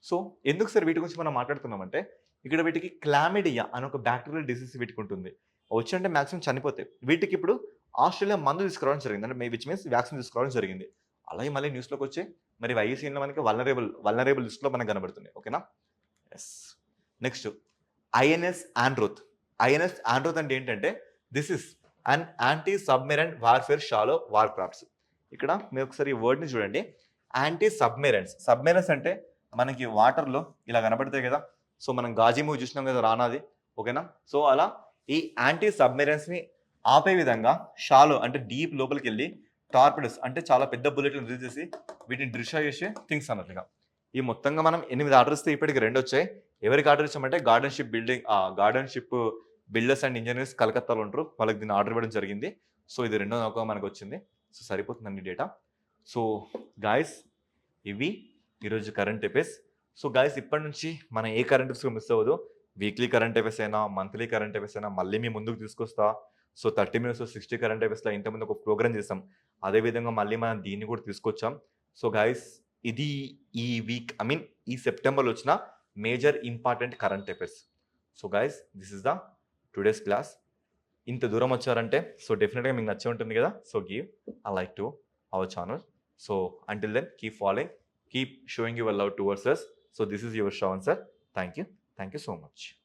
Speaker 1: సో ఎందుకు సార్ వీటి గురించి మనం మాట్లాడుతున్నామంటే ఇక్కడ వీటికి క్లామిడియా అని ఒక బ్యాక్టీరియల్ డిసీజ్ వీటికి ఉంటుంది. వచ్చంటే మాక్సిమం చనిపోతాయి. వీటికి ఇప్పుడు ఆస్ట్రేలియా మందు తీసుకురావడం జరిగింది. అంటే విచ్ మీన్స్ వ్యాక్సిన్ తీసుకురావడం జరిగింది. అలాగే మళ్ళీ న్యూస్‌లోకి వచ్చి మరి ఐయూసీఎన్‌లో మనకి వల్నరబుల్ లిస్ట్‌లో మనకు కనబడుతున్నాయి. ఓకేనా? Yes. Next INS Androth. INS Androth అంటే ఏంటంటే this is an anti submarine warfare shallow water crafts. ఇక్కడ మీరు ఒకసారి ఈ వర్డ్‌ని చూడండి. Anti submarines. సబ్మెరైన్స్ అంటే మనకి వాటర్‌లో ఇలా కనబడతాయి కదా! సో మనం 'గాజీ' మూవీ చూసినాం కదా! రానాది. ఓకేనా? సో అలా ఈ యాంటీ సబ్మెరైన్స్‌ని ఆపే విధంగా షాలో అంటే డీప్ లోపలికెళ్ళి టార్పిడోస్ అంటే చాలా పెద్ద బుల్లెట్‌లను రిలీజ్ చేసి వీటిని డిస్ట్రాయ్ చేసే థింగ్స్ అన్నట్టుగా. ఈ మొత్తంగా మనం 8 ఆర్డర్ ఇస్తే ఇప్పటికి 2 వచ్చాయి. ఎవరికి ఆర్డర్ ఇచ్చామంటే garden ship builders and engineers కలకత్తాలో ఉంటారు. వాళ్ళకి దీన్ని ఆర్డర్ ఇవ్వడం జరిగింది. సో ఇది రెండో నౌక మనకొచ్చింది. సో సరిపోతుందండి డేటా. సో గాయ్స్ ఇవి ఈరోజు కరెంట్ అఫైర్స్. సో గాయ్స్ ఇప్పటి నుంచి మనం ఏ కరెంట్ అఫైర్స్ మిస్ అవ్వదు. వీక్లీ కరెంట్ అఫైర్స్ అయినా, మంత్లీ కరెంట్ అఫైర్స్ అయినా మళ్ళీ మీ ముందుకు తీసుకొస్తా. సో 30 మినిట్స్ 60 కరెంట్ అఫైర్స్‌లో ఇంతకుముందు ఒక ప్రోగ్రామ్ చేసాం. అదే విధంగా మళ్ళీ మనం దీన్ని కూడా తీసుకొచ్చాం. సో గాయ్స్ ఇది ఈ వీక్ ఈ సెప్టెంబర్‌లో వచ్చిన major important current affairs. So guys this is the today's class. ఇంత దూరం వచ్చారంటే సో డెఫినెట్‌గా మీకు నచ్చే ఉంటుంది కదా! So give a like to our channel. So until then keep following, keep showing your love towards us. So this is your Shravan sir. Thank you. Thank you so much.